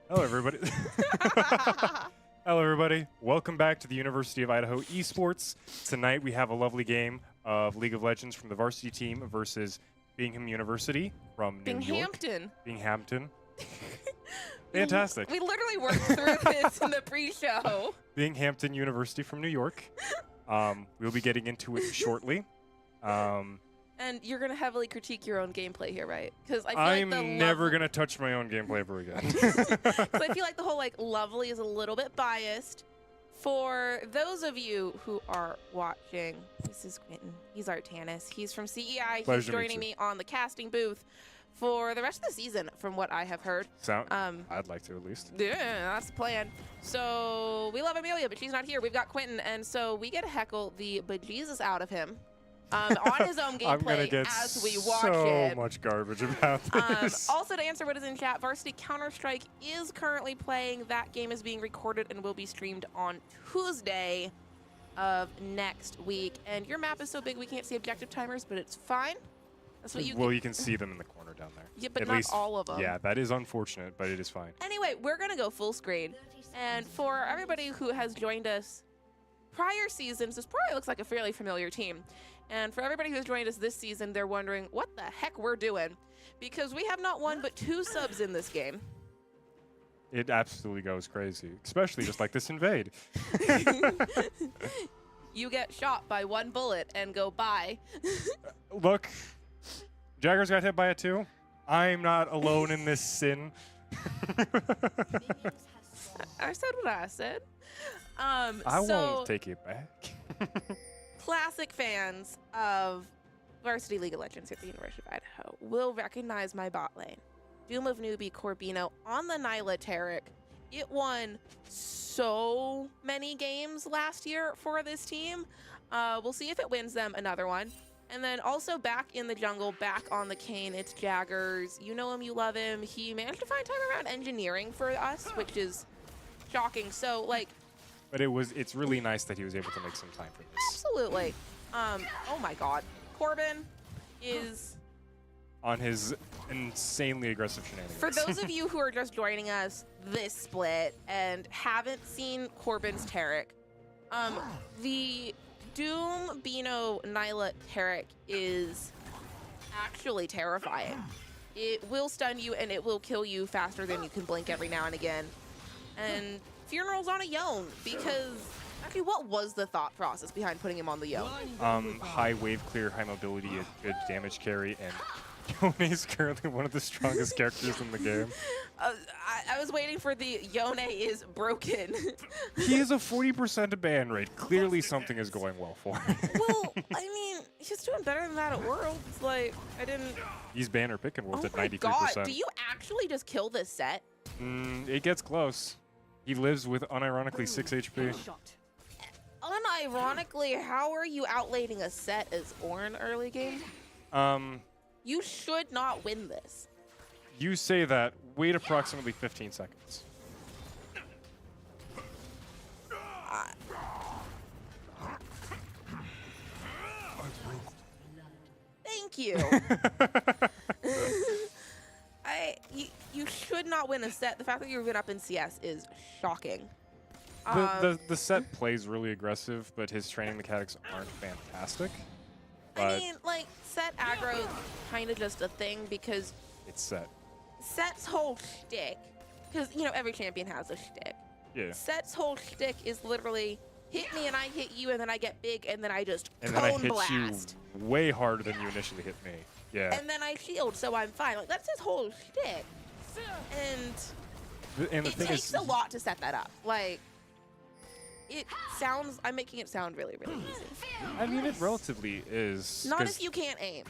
Hello, everybody. Hello, everybody. Welcome back to the University of Idaho Esports. Tonight, we have a lovely game of League of Legends from the Varsity team versus Bingham University from New York. Binghampton. Fantastic. We literally worked through this in the pre-show. Binghampton University from New York. We'll be getting into it shortly. And you're going to heavily critique your own gameplay here, right? Because I'm never going to touch my own gameplay ever again. Because I feel like the whole lovely is a little bit biased. For those of you who are watching, this is Quentin. He's Artanis. He's from CEI. Pleasure He's joining me on the casting booth for the rest of the season, from what I have heard. I'd like to, at least. Yeah, that's the plan. So we love Amelia, but she's not here. We've got Quentin, and so we get to heckle the bejesus out of him. On his own gameplay as we watch it. So much garbage about this. Also, to answer what is in chat, Varsity Counter-Strike is currently playing. That game is being recorded and will be streamed on Tuesday of next week. And your map is so big we can't see objective timers, but it's fine. That's what you can see them in the corner down there. Yeah, but At not least, all of them. Yeah, that is unfortunate, but it is fine. Anyway, we're going to go full screen. And for everybody who has joined us prior seasons, this probably looks like a fairly familiar team. And for everybody who's joined us this season, they're wondering what the heck we're doing, because we have not one but 2 subs in this game. It absolutely goes crazy, especially just like this invade. You get shot by 1 bullet and go bye. Look, Jagger's got hit by it too. I'm not alone in this sin. I said what I said. I won't take it back. Classic fans of Varsity League of Legends at the University of Idaho will recognize my bot lane. Doom of Newbie Corbino on the Nyla Tarek. It won so many games last year for this team. We'll see if it wins them another one. And then also back in the jungle, back on the Kane, it's Jaggers. You know him, you love him. He managed to find time around engineering for us, which is shocking. So, But it's really nice that he was able to make some time for this. Absolutely. Oh my God. Corbin is on his insanely aggressive shenanigans. For those of you who are just joining us this split and haven't seen Corbin's Tarek, the Doom Bino Nyla Tarek is actually terrifying. It will stun you and it will kill you faster than you can blink every now and again. And Funeral's on a Yone, because actually, what was the thought process behind putting him on the Yone? High wave clear, high mobility, a good damage carry, and Yone is currently one of the strongest characters in the game. I was waiting for the Yone is broken. He has a 40% ban rate. Clearly something is going well for him. Well, I mean, he's doing better than that at Worlds. Like, I didn't... He's banner picking Worlds at 93%. Oh my God, do you actually just kill this set? It gets close. He lives with unironically 6 HP. Unironically, how are you outlaning a set as Ornn early game? You should not win this. You say that. Wait approximately 15 seconds. Thank you. You should not win a set. The fact that you've been up in CS is shocking. The set plays really aggressive, but his training mechanics aren't fantastic. I mean, set aggro is kind of just a thing because... It's set. Set's whole shtick, because, every champion has a shtick. Yeah. Set's whole shtick is literally hit me and I hit you and then I get big and then I just and cone then I hit blast. You way harder than you initially hit me. Yeah. And then I shield, so I'm fine. That's his whole shtick. And it takes a lot to set that up. I'm making it sound really, really easy. I mean, it relatively is. Not if you can't aim.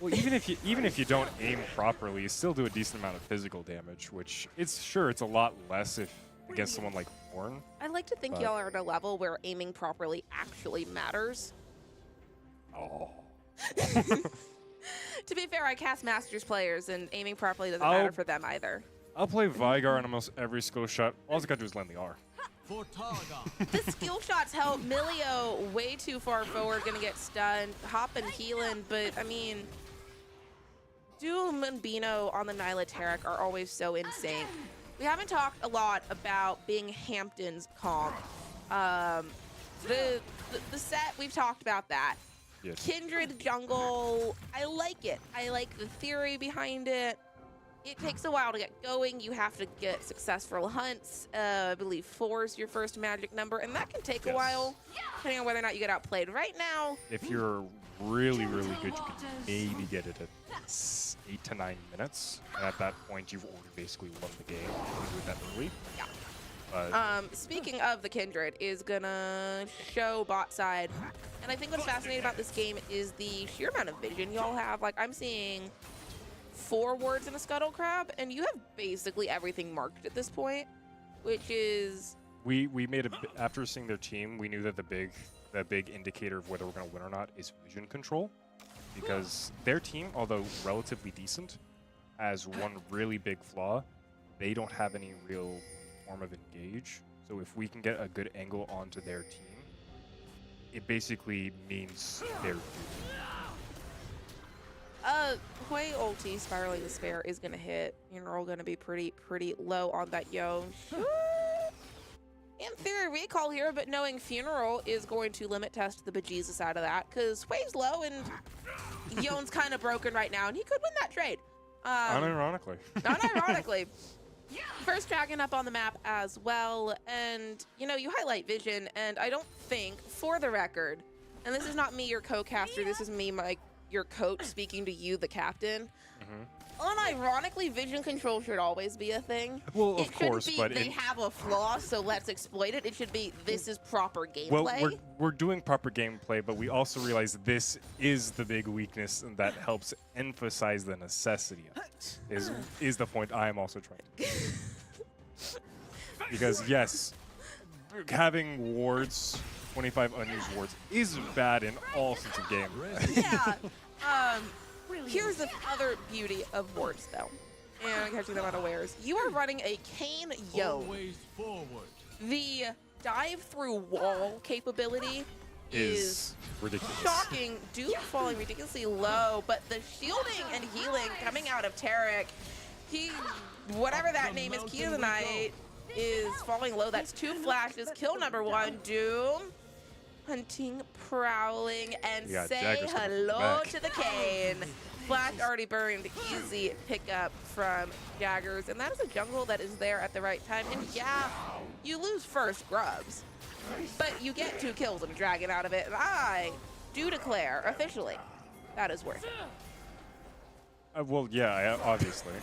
Well, even if you don't aim properly, you still do a decent amount of physical damage, which it's a lot less if against someone like Ornn. I like to think y'all are at a level where aiming properly actually matters. Oh. To be fair, I cast Masters players, and aiming properly doesn't matter for them either. I'll play Vigar on almost every skill shot. All I gotta do is land the R. The skill shots help. Milio way too far forward, gonna get stunned. Hop and healing, but I mean, Doom and Bino on the Nyla are always so in sync. We haven't talked a lot about Binghampton's comp. The set, we've talked about that. Yes. Kindred jungle, I like it. I like the theory behind it. It takes a while to get going. You have to get successful hunts. I believe 4 is your first magic number, and that can take a while, depending on whether or not you get outplayed. Right now, If you're really, really good, you could maybe get it at 8 to 9 minutes. And at that point, you've already basically won the game. You do it that early. yeah. But Speaking of the Kindred, is gonna show bot side. And I think what's fascinating about this game is the sheer amount of vision y'all have. Like, I'm seeing 4 wards in a Scuttle Crab, and you have basically everything marked at this point, which is... we made a after seeing their team, we knew that the big indicator of whether we're going to win or not is vision control, because their team, although relatively decent, has one really big flaw. They don't have any real form of engage. So if we can get a good angle onto their team, it basically means they're doomed. Hui ulti, Spiraling Despair is gonna hit. Funeral gonna be pretty low on that Yo. In theory, recall here, but knowing Funeral is going to limit test the bejesus out of that, because Hui's low and Yon's kind of broken right now, and he could win that trade. Unironically. Unironically. First dragon up on the map as well, and you highlight vision, and I don't think, for the record, and this is not me, your co-caster, this is me, your coach, speaking to you, the captain. Unironically, vision control should always be a thing. Well, it of course, be, but they have a flaw, so let's exploit it. It should be, this is proper gameplay. Well, we're doing proper gameplay, but we also realize this is the big weakness, and that helps emphasize the necessity of it, is the point I am also trying to make. Because, yes, having wards, 25 unused wards, is bad in all sorts of games. Yeah. Here's the other beauty of wards, though. And I'm catching them unawares. You are running a Kane Yo. The dive through wall capability is ridiculous. Shocking. Duke falling ridiculously low, but the shielding and healing coming out of Tarek, whatever that name is, Key of the Night, is falling low. That's 2 flashes. Kill number 1, Doom. Hunting, prowling, and say hello to the Kane. Flash already burned, easy pickup from Jaggers, and that is a jungle that is there at the right time. And yeah, you lose first grubs, but you get 2 kills and a dragon out of it. And I do declare officially that is worth it. Well, yeah, obviously.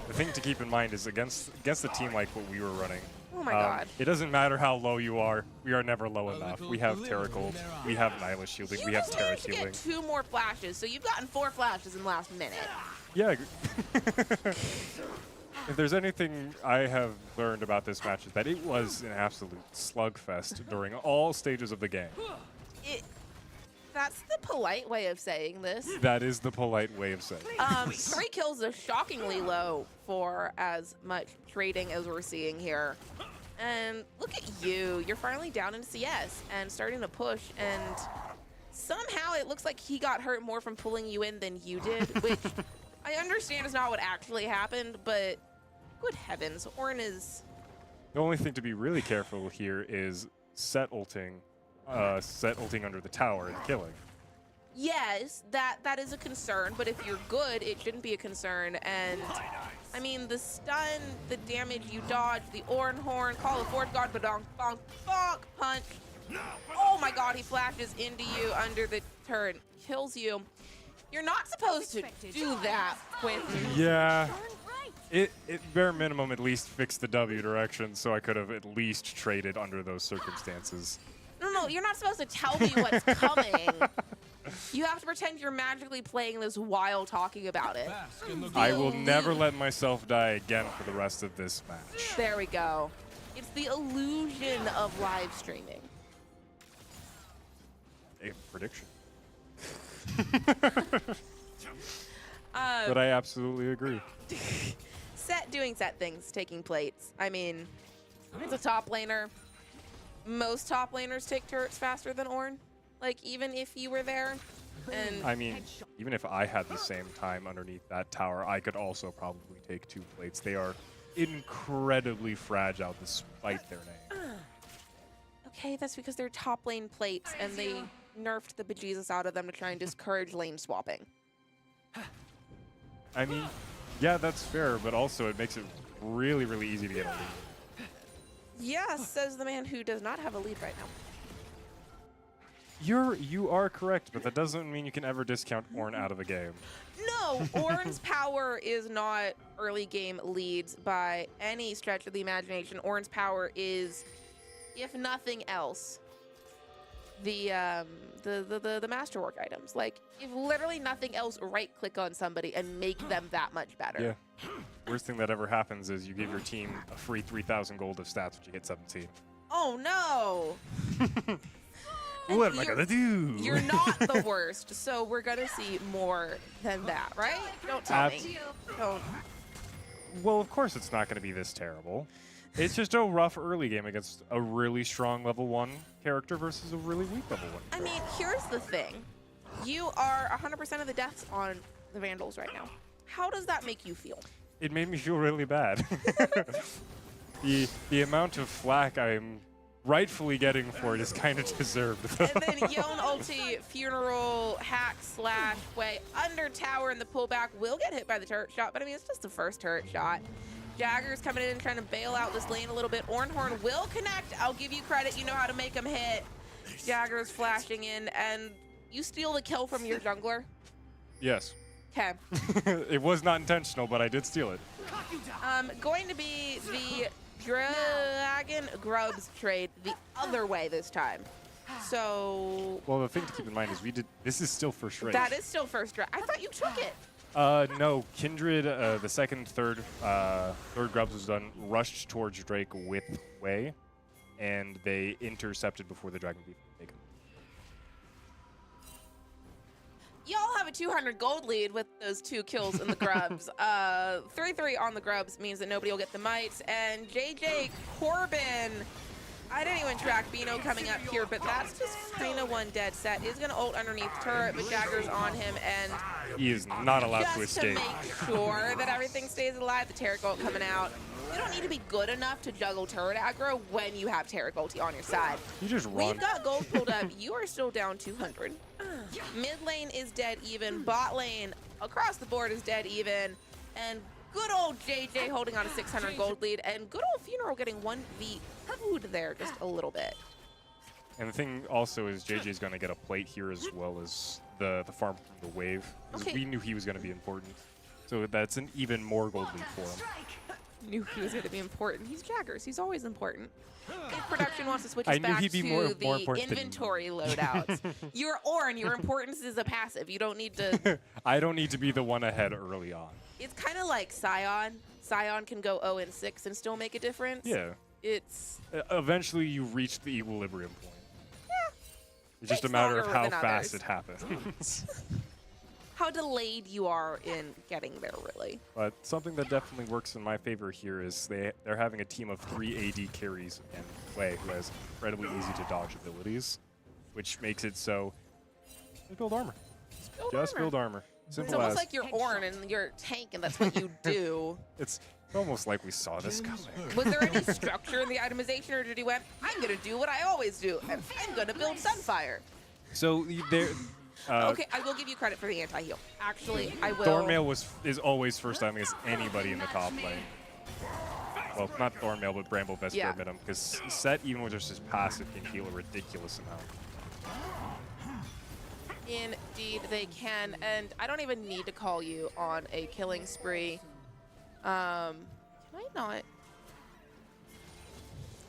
The thing to keep in mind is against a team like what we were running. Oh my god. It doesn't matter how low you are. We are never low enough. We have Terra Gold. We have Nyla shielding. We have Terra healing. You just get 2 more flashes, so you've gotten 4 flashes in the last minute. Yeah. If there's anything I have learned about this match, is that it was an absolute slugfest during all stages of the game. That's the polite way of saying this. That is the polite way of saying it. 3 kills is shockingly low for as much trading as we're seeing here. And look at you. You're finally down in CS and starting to push. And somehow it looks like he got hurt more from pulling you in than you did, which I understand is not what actually happened, but good heavens, Ornn is... The only thing to be really careful here is set ulting under the tower and killing. Yes, that is a concern, but if you're good, it shouldn't be a concern. And I mean, the stun, the damage you dodge, the Ornn Horn, Call of Ford God, Badonk, Bonk, Bonk, Punch. Oh my god, he flashes into you under the turn, kills you. You're not supposed to do that, Quentin. Yeah. It bare minimum at least fixed the W direction, so I could have at least traded under those circumstances. No, you're not supposed to tell me what's coming. You have to pretend you're magically playing this while talking about it. I will never let myself die again for the rest of this match. There we go. It's the illusion of live streaming. A prediction. But I absolutely agree. Doing set things, taking plates. I mean, it's a top laner. Most top laners take turrets faster than Ornn. Like, even if you were there. And I mean, even if I had the same time underneath that tower, I could also probably take 2 plates. They are incredibly fragile despite their name. Okay, that's because they're top lane plates and they nerfed the bejesus out of them to try and discourage lane swapping. I mean, yeah, that's fair, but also it makes it really, really easy to get a lead. Yes, says the man who does not have a lead right now. You are correct, but that doesn't mean you can ever discount Ornn out of a game. No, Ornn's power is not early game leads by any stretch of the imagination. Ornn's power is, if nothing else, the masterwork items. Like, if literally nothing else, right click on somebody and make them that much better. Yeah. Worst thing that ever happens is you give your team a free 3,000 gold of stats when you hit 17. Oh no! What am I gonna do? You're not the worst, so we're gonna see more than that, right? Don't tell me. Don't. Well, of course it's not gonna be this terrible. It's just a rough early game against a really strong level 1 character versus a really weak level 1 character. I mean, here's the thing. You are 100% of the deaths on the Vandals right now. How does that make you feel? It made me feel really bad. the amount of flack I'm rightfully getting for it is kind of deserved. And then Yone ulti, funeral, hack, slash, way, under tower, and the pullback will get hit by the turret shot, but I mean, it's just the first turret shot. Jagger's coming in and trying to bail out this lane a little bit. Ornhorn will connect. I'll give you credit. You know how to make him hit. Jagger's flashing in, and you steal the kill from your jungler? Yes. Okay. It was not intentional, but I did steal it. Going to be the Dragon Grubs trade the other way this time. So... Well, the thing to keep in mind is this is still first rate. That is still first rate. I thought you took it. No, Kindred, the second, third Grubs was done, rushed towards Drake with Wei, and they intercepted before the Dragon Beef was taken. Y'all have a 200 gold lead with those 2 kills in the Grubs. 3-3 on the Grubs means that nobody will get the mites. And JJ Corbin, I didn't even track Bino coming up here, but that's just kind of one dead set. Is going to ult underneath turret, but Jagger's on him, and he is not allowed to escape. Just to make sure that everything stays alive, the Taric ult coming out. You don't need to be good enough to juggle turret aggro when you have Taric ulti on your side. You just run. We've got gold pulled up. You are still down 200. Mid lane is dead even. Bot lane across the board is dead even. And good old JJ holding on a 600 gold lead. And good old Funeral getting 1v food there just a little bit. And the thing also is JJ's going to get a plate here as well as the farm from the wave. Because we knew he was going to be important. So that's an even more gold lead for him. Knew he was going to be important. He's Jaggers. He's always important. If production wants to switch us back he'd be to more the important inventory loadouts, you're Ornn. Your importance is a passive. You don't need to... I don't need to be the one ahead early on. It's kind of like Scion. Scion can go 0-6 and still make a difference. Yeah. It's... Eventually you reach the equilibrium point. Yeah. It's just a matter of how fast it happens. How delayed you are in getting there, really. But something that definitely works in my favor here is they're having a team of 3 AD carries and Wei, who has incredibly easy to dodge abilities, which makes it so just build armor. Just build armor. Simple it's almost as. like you're Ornn and you're a tank, and that's what you do. It's almost like we saw this coming. Was there any structure in the itemization, or did he went, I'm going to do what I always do, and I'm going to build Sunfire? So there. Okay, I will give you credit for the anti-heal. Actually, I will. Thornmail is always first time against anybody in the top lane. Well, not Thornmail, but Bramble best bare minimum, because Set, even with just his passive, can heal a ridiculous amount. Indeed, they can, and I don't even need to call you on a killing spree. Can I not?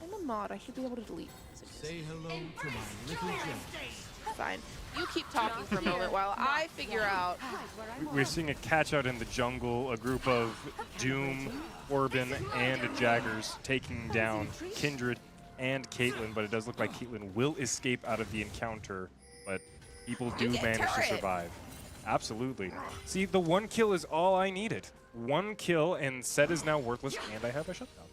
I'm a mod. I should be able to delete messages. Say hello to my little gem. Fine. You keep talking for a moment while I figure out. We're seeing a catch out in the jungle, a group of Doom, Corbin, and Jaggers taking down Kindred and Caitlyn, but it does look like Caitlyn will escape out of the encounter, but people do manage to survive. Absolutely. See, the 1 kill is all I needed. 1 kill, and Set is now worthless, and I have a shutdown.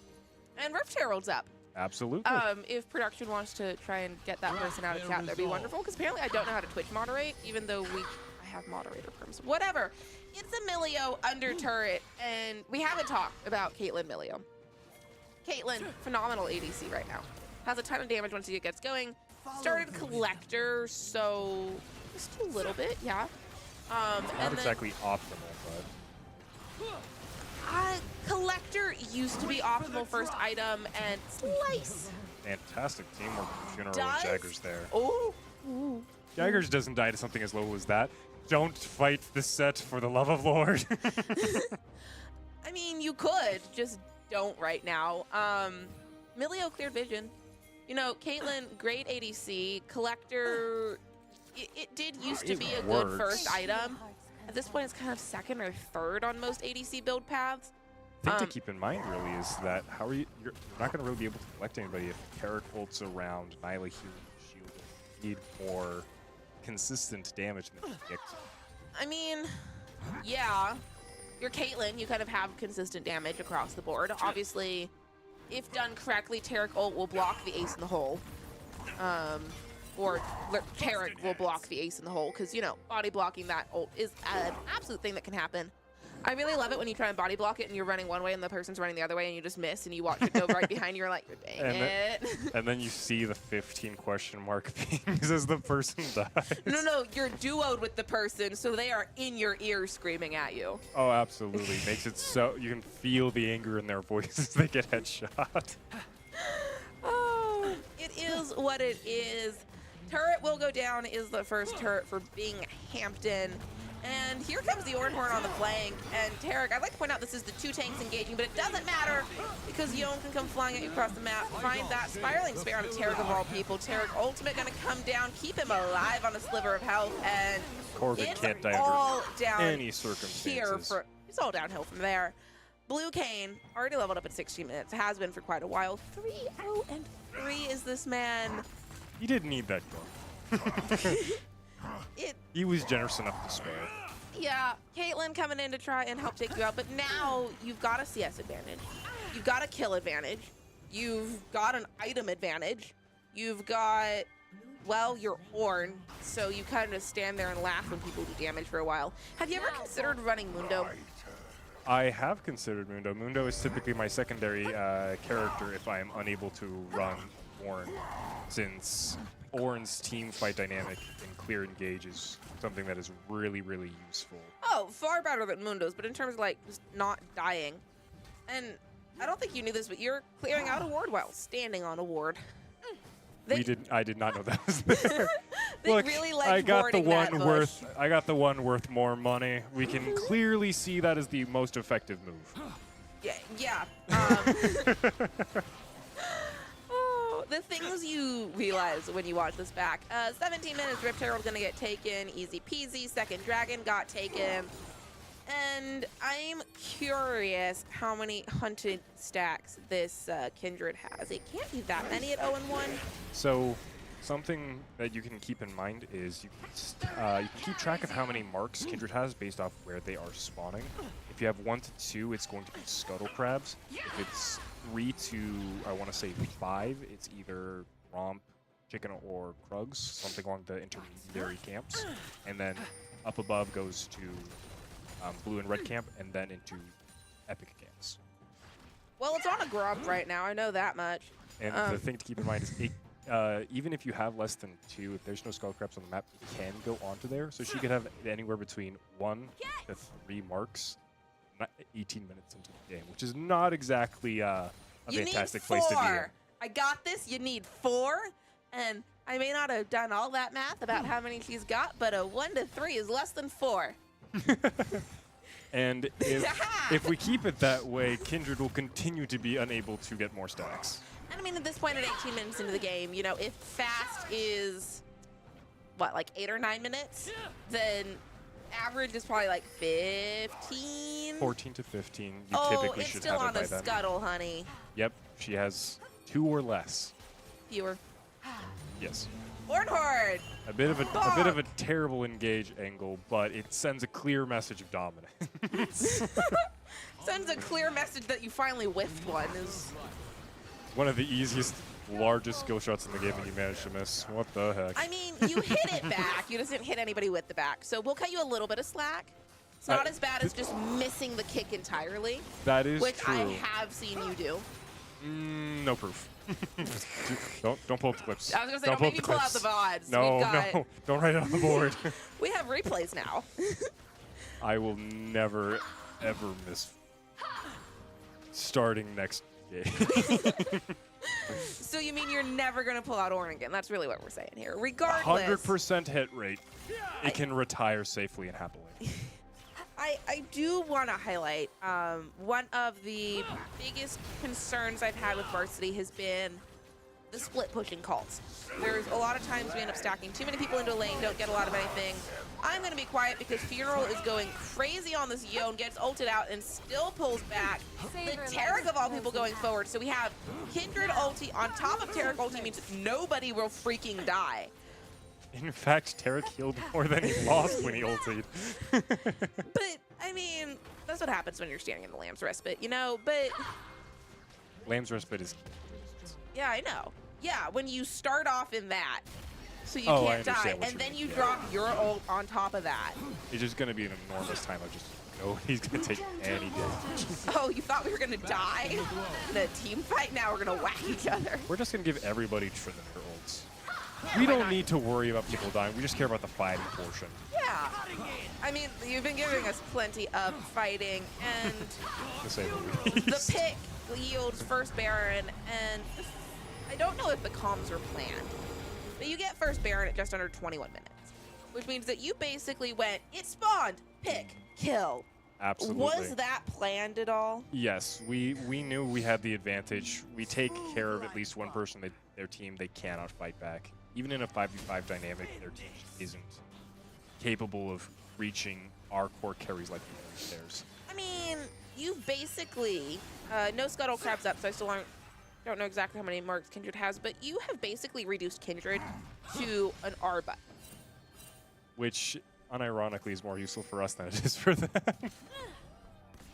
And Rift Herald's up. Absolutely. If production wants to try and get that person out of chat, that'd be wonderful. Because apparently I don't know how to Twitch moderate, even though I have moderator perms. Whatever. It's a Milio under turret, and we haven't talked about Caitlyn Milio. Caitlyn, phenomenal ADC right now. Has a ton of damage once he gets going. Started collector, so just a little bit, yeah. Not exactly optimal, but collector used to be optimal first item, and slice. fantastic teamwork from Funeral and Jaggers there. Oh. Jaggers doesn't die to something as low as that. Don't fight the set for the love of Lord. I mean, you could, just don't right now. Milio cleared vision. You know, Caitlyn, great ADC. Collector, it did used to be a good first item. At this point, it's kind of second or third on most ADC build paths. The thing to keep in mind really is that you're not going to really be able to collect anybody if Carrick ults around Nyla healing shield. You need more consistent damage than predict. I mean, yeah, you're Caitlyn. You kind of have consistent damage across the board. Obviously, if done correctly, Tarek ult will block the ace in the hole. Or Tarek will block the ace in the hole, because, you know, body blocking that ult is an absolute thing that can happen. I really love it when you try and body block it and you're running one way and the person's running the other way and you just miss and you watch it go right behind you. You're like, dang it. And then you see the 15 question mark pings as the person dies. No, you're duoed with the person, so they are in your ear screaming at you. Oh, absolutely. Makes it so you can feel the anger in their voices as they get headshot. Oh, it is what it is. Turret will go down is the first turret for Binghampton. And here comes the Ornhorn on the flank. And Tarek, I'd like to point out this is the two tanks engaging, but it doesn't matter because Yon can come flying at you across the map. Find that spiraling spear onto Tarek of all people. Tarek ultimate gonna come down, keep him alive on a sliver of health, and Corbin can't die all down any circumstances. It's all downhill from there. Blue Kane already leveled up at 16 minutes. Has been for quite a while. 3-0-3 is this man. He didn't need that goal. He was generous enough to spare. Yeah, Caitlyn coming in to try and help take you out, but now you've got a CS advantage. You've got a kill advantage. You've got an item advantage. You've got, well, your horn, so you kind of stand there and laugh when people do damage for a while. Have you ever considered running Mundo? I have considered Mundo. Mundo is typically my secondary character if I am unable to run Ornn, since Ornn's team fight dynamic and clear engage is something that is really, really useful. Oh, far better than Mundo's, but in terms of like just not dying. And I don't think you knew this, but you're clearing out a ward while standing on a ward. I did not know that was there. They Look, really like I got the boarding one that worth. I got the one worth more money. We can clearly see that as the most effective move. Yeah. Oh, the things you realize when you watch this back. 17 minutes, Rift Herald gonna get taken, easy peasy. Second Dragon got taken. And I'm curious how many hunted stacks this Kindred has. It can't be that many at 0-1. So, something that you can keep in mind is you can keep track of how many marks Kindred has based off where they are spawning. If you have 1 to 2, it's going to be Scuttle Crabs. If it's 3 to, I want to say 5, it's either Romp, Chicken, or Krugs, something along the intermediary camps. And then up above goes to Blue and Red camp, and then into Epic camps. Well, it's on a grub right now, I know that much. And the thing to keep in mind is even if you have less than 2, if there's no Skull Crabs on the map, it can go onto there. So she could have anywhere between 1 to 3 marks 18 minutes into the game, which is not exactly a fantastic place to be in. I got this. You need 4. And I may not have done all that math about how many she's got, but a 1 to 3 is less than 4. And if we keep it that way, Kindred will continue to be unable to get more stacks. And I mean, at this point, at 18 minutes into the game, you know, if fast is, what, like 8 or 9 minutes, then average is probably like 15? 14 to 15. You typically should have it by then. Oh, it's still on a scuttle, honey. Yep, she has 2 or less. Fewer. Yes. Ornhorn! A bit of a terrible engage angle, but it sends a clear message of dominance. Sends a clear message that you finally whiffed one. One of the easiest, largest skill shots in the game, and you managed to miss. What the heck? I mean, you hit it back. You just didn't hit anybody with the back. So we'll cut you a little bit of slack. It's not as bad as just missing the kick entirely. That is which true. I have seen you do. No proof. don't pull up the clips. I was gonna say, don't make me pull out the VODs. No, don't write it on the board. We have replays now. I will never, ever miss starting next game. So you mean you're never gonna pull out Oregon? That's really what we're saying here. Regardless, 100% hit rate. It can retire safely and happily. I do want to highlight one of the biggest concerns I've had with Varsity has been the split pushing calls. There's a lot of times we end up stacking too many people into a lane, don't get a lot of anything. I'm going to be quiet because Funeral is going crazy on this Yone, gets ulted out and still pulls back. The Tarek of all people going forward. So we have Kindred ulti on top of Tarek ulti means nobody will freaking die. In fact, Tarek healed more than he lost when he ultied. But, I mean, that's what happens when you're standing in the Lamb's Respite, you know? But... Lamb's Respite is... Yeah, I know. Yeah, when you start off in that, so you Oh, can't die, and you then mean. you drop your ult on top of that. It's just going to be an enormous time of just nobody's going to take any damage. Oh, you thought we were going to die in a team fight? Now we're going to whack each other. We're just going to give everybody Trinity ults. We don't need to worry about people dying. We just care about the fighting portion. Yeah. I mean, you've been giving us plenty of fighting, and To say the least. the pick yields first Baron, and I don't know if the comms are planned, but you get first Baron at just under 21 minutes, which means that you basically went, it spawned, pick, kill. Absolutely. Was that planned at all? Yes, we knew we had the advantage. We take care of at least one person, their team, they cannot fight back. Even in a 5v5 dynamic, their team just isn't capable of reaching our core carries like theirs. I mean, you basically, no Scuttle Crab's up, so I still don't know exactly how many marks Kindred has, but you have basically reduced Kindred to an R button. Which, unironically, is more useful for us than it is for them.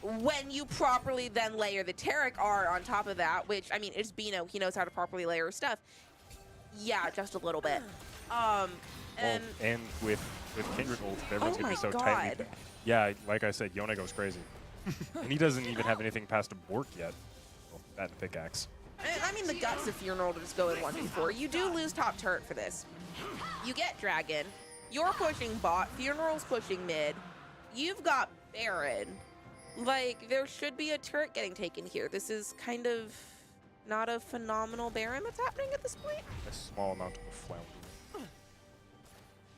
When you properly then layer the Tarek R on top of that, which, I mean, it's Bino, he knows how to properly layer stuff. Yeah, just a little bit. And with Kindred ult, everyone's gonna be so God. tightly. Yeah, like I said, Yone goes crazy. And he doesn't even have anything past a Bork yet. Well, that and pickaxe. I mean, the guts of Funeral to just go in 1v4. You do lose top turret for this. You get Dragon. You're pushing bot. Funeral's pushing mid. You've got Baron. Like, there should be a turret getting taken here. This is kind of not a phenomenal Baron that's happening at this point. A small amount of flounder.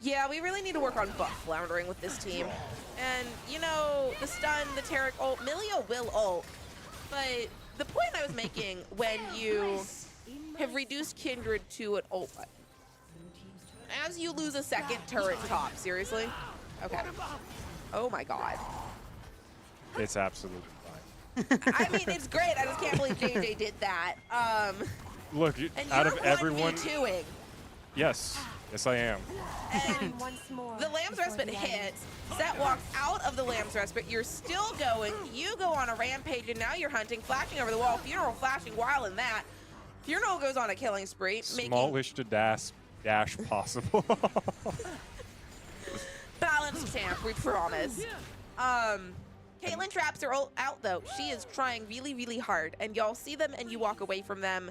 Yeah, we really need to work on buff floundering with this team. And, you know, the stun, the Tarek ult, Milio will ult. But the point I was making when you have reduced Kindred to an ult button, as you lose a second turret top, seriously? Okay. Oh my God. It's absolutely fine. I mean, it's great. I just can't believe JJ did that. Look, And out you're of everyone, 1v2ing. yes, I am. And the Lamb's Respite hits. Set walks out of the Lamb's Respite. You're still going. You go on a rampage, and now you're hunting, flashing over the wall. Funeral flashing while in that. Funeral goes on a killing spree. Smallish to dash possible. Balanced champ, we promise. Caitlyn traps her out, though. She is trying really, really hard. And y'all see them, and you walk away from them.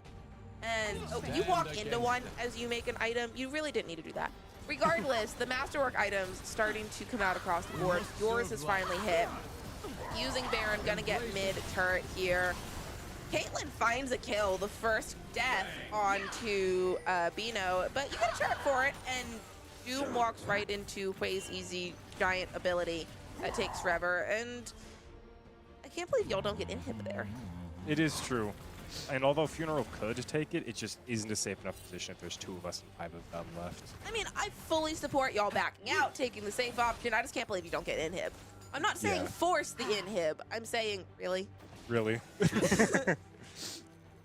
And you walk into one as you make an item. You really didn't need to do that. Regardless, the Masterwork items starting to come out across the board. Yours has finally hit. Using Baron, gonna get mid turret here. Caitlyn finds a kill, the first death onto Bino, but you gotta check for it, and Doom walks right into Hui's easy giant ability that takes forever, and I can't believe y'all don't get inhib there. It is true. And although Funeral could take it, it just isn't a safe enough position if there's 2 of us and 5 of them left. I mean, I fully support y'all backing out, taking the safe option. I just can't believe you don't get inhib. I'm not saying Yeah. force the inhib. I'm saying, really? Really?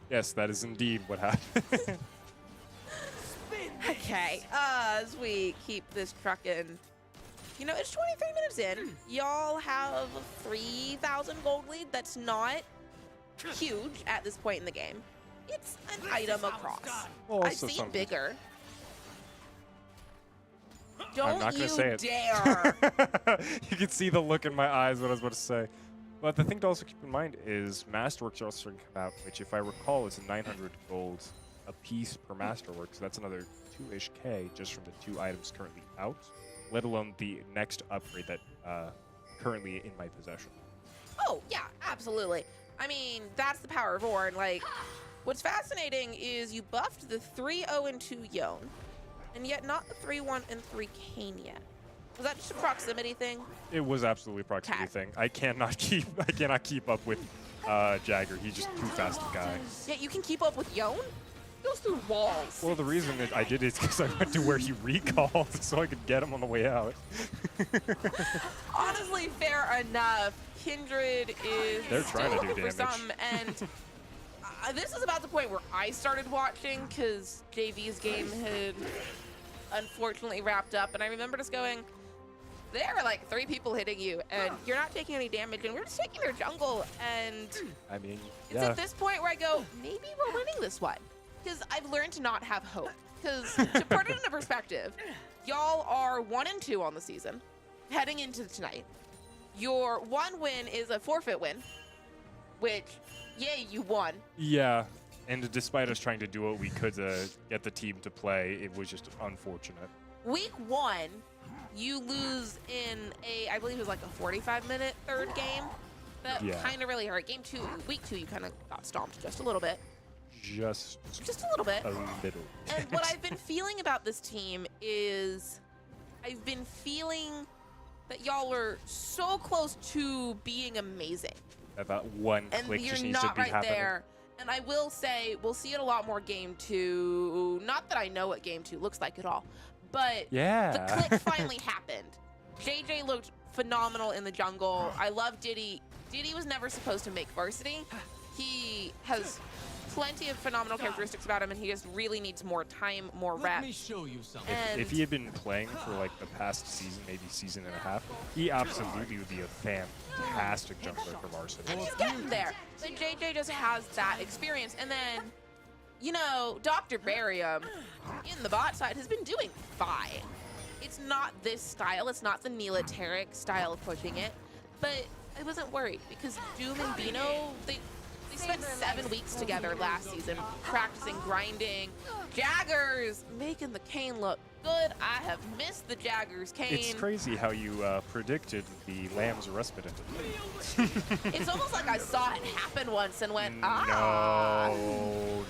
Yes, that is indeed what happened. Okay, as we keep this trucking, you know, it's 23 minutes in. Y'all have 3,000 gold lead. That's not huge at this point in the game. It's an item across. Well, I've also seen some- bigger. I'm Don't not gonna you say it. dare. You can see the look in my eyes what I was about to say. But the thing to also keep in mind is Masterworks are also starting to come out, which if I recall is 900 gold a piece per Masterworks. So that's another 2-ish K just from the 2 items currently out, let alone the next upgrade that currently in my possession. Oh, yeah, absolutely. I mean, that's the power of Ornn. Like, what's fascinating is you buffed the 3-0 and 2 Yone, and yet not the 3-1 and 3 Kane yet. Was that just a proximity thing? It was absolutely a proximity Cat. thing. I cannot keep up with Jagger. He's just too fast a guy. Yeah, you can keep up with Yone? He goes through walls. Well, the reason that I did it is because I went to where he recalled so I could get him on the way out. Honestly, fair enough. Kindred is They're trying to still do looking for damage. something, and this is about the point where I started watching because JV's game had unfortunately wrapped up, and I remember just going, there are like 3 people hitting you, and you're not taking any damage, and we're just taking their jungle, and I mean, it's yeah. at this point where I go, maybe we're winning this one. Because I've learned to not have hope. Because to put it into perspective, y'all are 1 and 2 on the season, heading into tonight. Your 1 win is a forfeit win, which, yay, you won. Yeah, and despite us trying to do what we could to get the team to play, it was just unfortunate. Week 1, you lose in a, I believe it was like a 45-minute third game. That Yeah. kind of really hurt. Week 2, you kind of got stomped just a little bit. Just Just a little bit. a little. And what I've been feeling about this team is I've been feeling that y'all were so close to being amazing. That one And click you're just needs to not be right happening. there. And I will say, we'll see it a lot more game 2. Not that I know what game 2 looks like at all, but Yeah. the click finally happened. JJ looked phenomenal in the jungle. I love Diddy. Diddy was never supposed to make Varsity. He has plenty of phenomenal characteristics about him, and he just really needs more time, more Let me reps. show you something. And If he had been playing for like the past season, maybe season and a half, he absolutely would be a fantastic jungler for Varsity. and he's getting there. But JJ just has that experience. And then, you know, Dr. Barium in the bot side has been doing fine. It's not this style. It's not the Neelateric style of pushing it. But I wasn't worried because Doom and Bino, they spent 7 weeks together last season practicing grinding. Jaggers making the Kane look good. I have missed the Jaggers Kane. It's crazy how you predicted the Lamb's respite into It's almost like I saw it happen once and went, ah. No.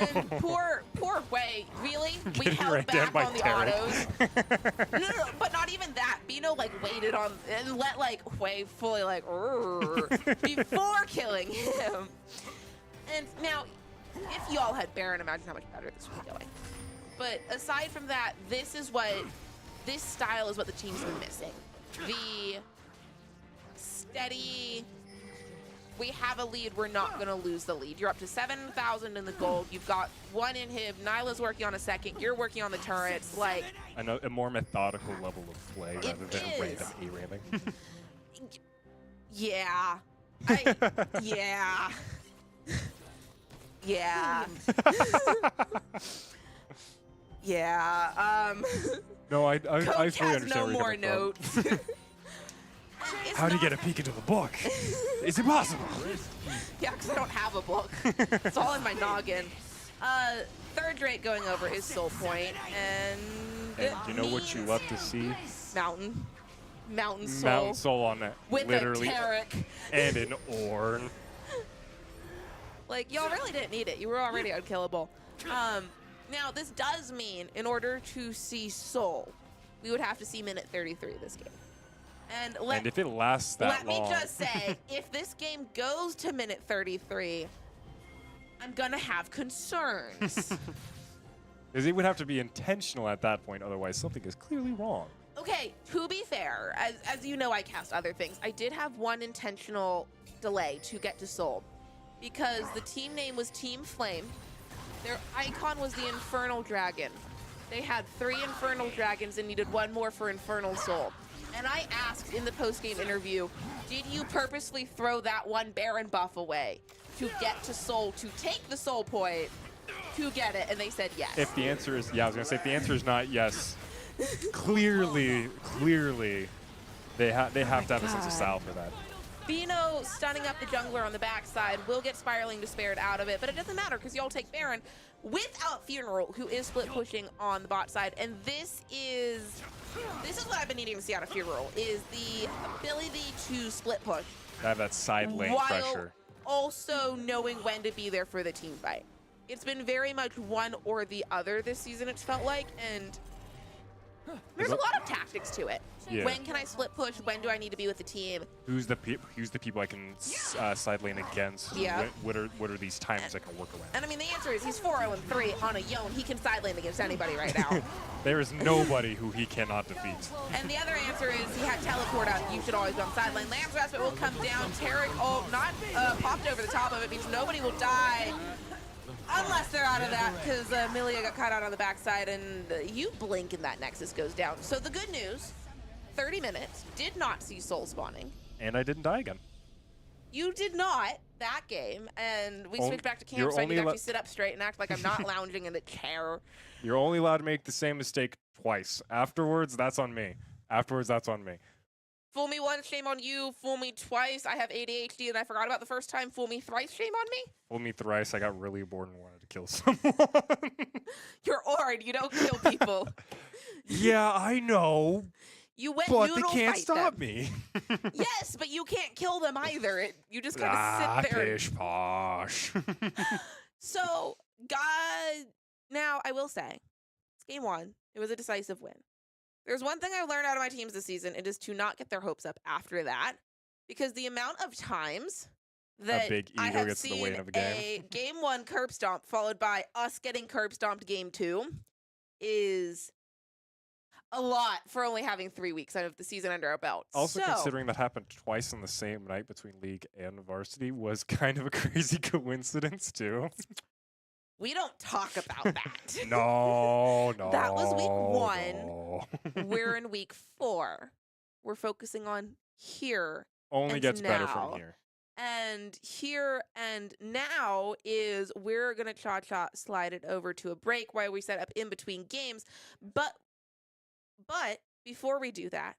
And poor Wei, really? We Getting held right down back by on the Tarek. autos. No, but not even that. Bino like waited on and let like Wei fully like "Rrr," before killing him. And now, if y'all had Baron, imagine how much better this would be going. But aside from that, this style is what the team's been missing. The steady, we have a lead, we're not going to lose the lead. You're up to 7,000 in the gold. You've got 1 inhib. Nyla's working on a second. You're working on the turrets. Like, A more methodical level of play It rather than is. random A-ramming. yeah. Yeah. Yeah. Yeah. No, I Coach fully has understand no where you're more coming from. notes. It's How do you not- get a peek into the book? Is it possible? Yeah, because I don't have a book. It's all in my noggin. Third Drake going over is Soul Point, and And you know what you means love to see? Mountain Soul. Mountain Soul on that. With Literally. a Tarek. And an Ornn. Like, y'all really didn't need it. You were already unkillable. Now, this does mean, in order to see Soul, we would have to see minute 33 this game. And And if it lasts that let long. me just say, if this game goes to minute 33, I'm gonna have concerns. Because it would have to be intentional at that point, otherwise something is clearly wrong. Okay, to be fair, as you know, I cast other things. I did have one intentional delay to get to Soul, because the team name was Team Flame. Their icon was the Infernal Dragon. They had 3 Infernal Dragons and needed 1 more for Infernal Soul. And I asked in the post-game interview, did you purposely throw that one Baron buff away to get to Soul, to take the Soul point, to get it? And they said yes. If the answer is, yeah, I was gonna say if the answer is not yes, clearly, they have to have a sense of style for that. Bino stunning up the jungler on the backside will get Spiraling Despaired out of it, but it doesn't matter because y'all take Baron without Funeral, who is split pushing on the bot side. And this is what I've been needing to see out of Funeral, is the ability to split push. To have that side lane while pressure. Also knowing when to be there for the team fight. It's been very much one or the other this season, it's felt like, and there's a lot of tactics to it. Yeah. When can I split push? When do I need to be with the team? Who's the people I can side lane against? Yeah. What are these times I can work around? And I mean, the answer is he's 4-0-3 on a Yone. He can side lane against anybody right now. There is nobody who he cannot defeat. And the other answer is he had teleport up. You should always be on side lane. Lamb's Respite will come down. Tarek, not popped over the top of it, means nobody will die. Unless they're out of that, because Milia got caught out on the backside, and you blink and that Nexus goes down. So the good news, 30 minutes, did not see Soul spawning. And I didn't die again. You did not that game, and we switched back to camp, so I need to actually sit up straight and act like I'm not lounging in a chair. You're only allowed to make the same mistake twice. Afterwards, that's on me. Afterwards, that's on me. Fool me once, shame on you. Fool me twice, I have ADHD and I forgot about the first time. Fool me thrice, shame on me. Fool me thrice, I got really bored and wanted to kill someone. You're Ord, you don't kill people. Yeah, I know. You went but they noodle can't fight stop them. me. Yes, but you can't kill them either. You just gotta sit there. Pish posh. So, God, now I will say, it's game one. It was a decisive win. There's one thing I've learned out of my teams this season. It is to not get their hopes up after that, because the amount of times that big ego I have gets in the seen way of a game. game one curb stomp followed by us getting curb stomped game two is a lot for only having 3 weeks out of the season under our belt. Also, considering that happened twice on the same night between League and Varsity was kind of a crazy coincidence, too. We don't talk about that. No. That was week 1. We're in week 4. We're focusing on here. Only and gets better now. from here. And here and now is we're going to cha-cha slide it over to a break while we set up in between games. But before we do that,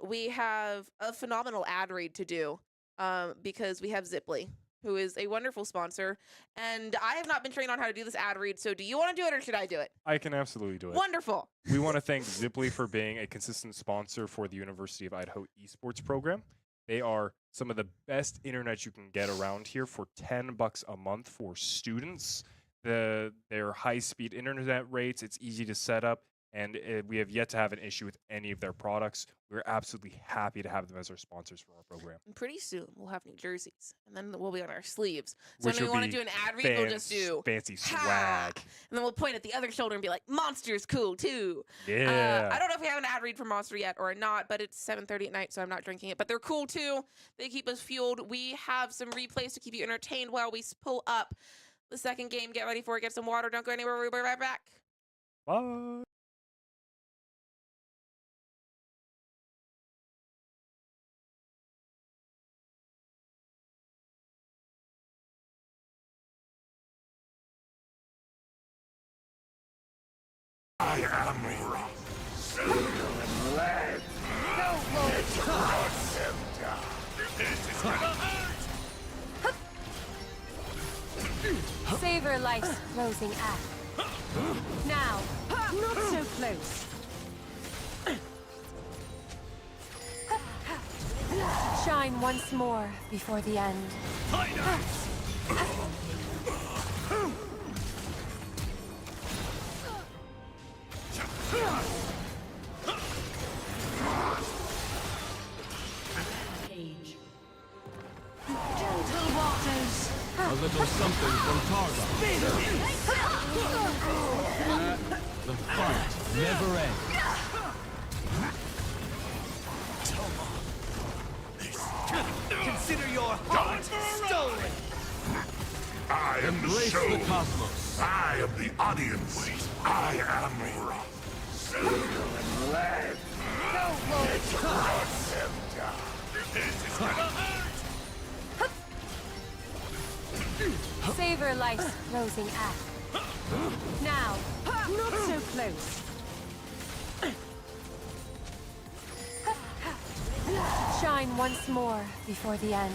we have a phenomenal ad read to do because we have Ziply, who is a wonderful sponsor. And I have not been trained on how to do this ad read. So do you want to do it or should I do it? I can absolutely do it. Wonderful. We want to thank Ziply for being a consistent sponsor for the University of Idaho esports program. They are some of the best internet you can get around here for $10 a month for students. Their high-speed internet rates, it's easy to set up, and we have yet to have an issue with any of their products. We're absolutely happy to have them as our sponsors for our program. And pretty soon we'll have new jerseys, and then we'll be on our sleeves. So when we want to do an ad read, we'll just do fancy swag, and then we'll point at the other shoulder and be like, "Monster's cool too." Yeah. I don't know if we have an ad read for Monster yet or not, but it's 7:30 at night, so I'm not drinking it. But they're cool too. They keep us fueled. We have some replays to keep you entertained while we pull up the second game. Get ready for it. Get some water. Don't go anywhere. We'll be right back. Bye. I am Rock. Silver and lead. Let's run them down. This is gonna hurt. Savor life's closing act. Now, not so close. Shine once more before the end. Gentle waters. A little something from Targa. The fight never ends. Consider your heart stolen! I am the Embrace show. the cosmos. I am the audience. I am Rock. Silver and lead. Savor life's closing act. Now, not so close. Shine once more before the end.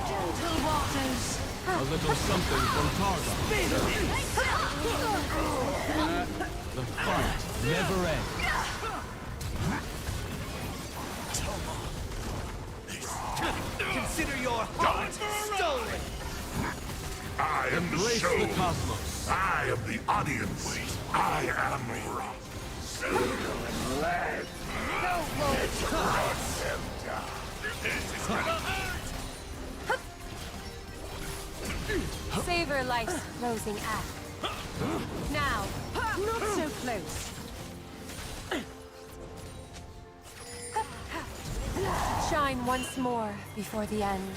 Gentle waters. A little something from Targa. The fight never ends. Consider your heart stolen. I am the Embrace show. the cosmos. I am the audience. I am rock. Silver and lead. Get your guts down. This is gonna hurt. Savor life's closing act. Now, not so close. Shine once more before the end.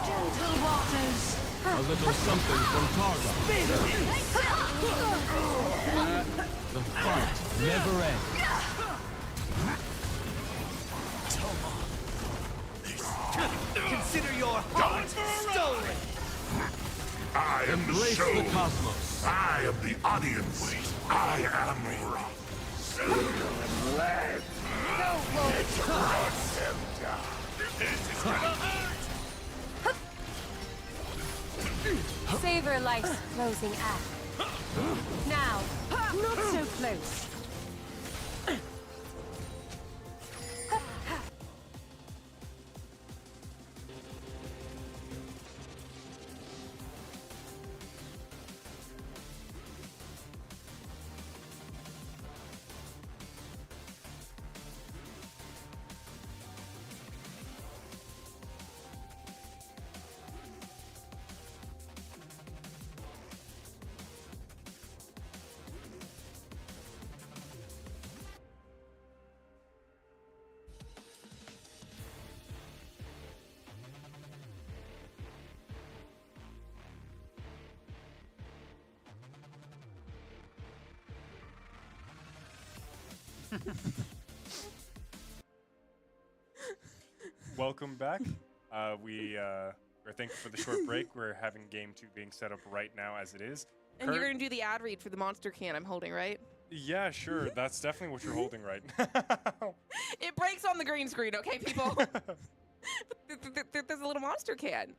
Gentle waters. A little something from Targa. The fight never ends. Consider your heart stolen. I am the Embrace show. the cosmos. I am the audience. I am rock. Silver and lead. Get your guts down. This is gonna hurt. Savor life's closing act. Now, not so close. Welcome back. We are thankful for the short break. We're having game 2 being set up right now as it is. And you're going to do the ad read for the monster can I'm holding, right? Yeah, sure. That's definitely what you're holding right now. It breaks on the green screen, okay, people? There's a little monster can.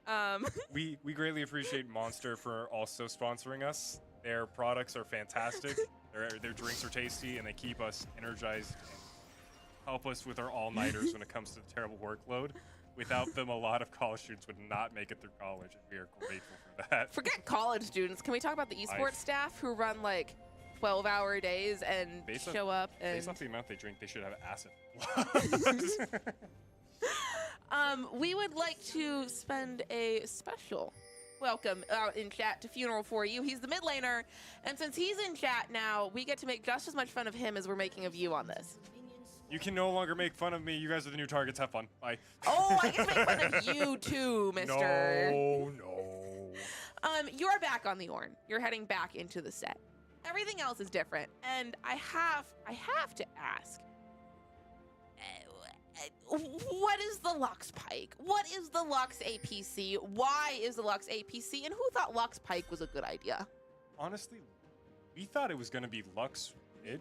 We greatly appreciate Monster for also sponsoring us. Their products are fantastic. Their drinks are tasty, and they keep us energized and help us with our all-nighters when it comes to the terrible workload. Without them, a lot of college students would not make it through college, and we are grateful for that. Forget college students. Can we talk about the esports staff who run like 12-hour days and show up and based off the amount they drink, they should have acid. We would like to spend a special welcome out in chat to Funeral for you. He's the mid laner, and since he's in chat now, we get to make just as much fun of him as we're making of you on this. You can no longer make fun of me. You guys are the new targets. Have fun. Bye. Oh, I get to make fun of you too, mister. No. You're back on the Ornn. You're heading back into the set. Everything else is different, and I have to ask, what is the Lux Pike? What is the Lux APC? Why is the Lux APC? And who thought Lux Pike was a good idea? Honestly, we thought it was going to be Lux mid,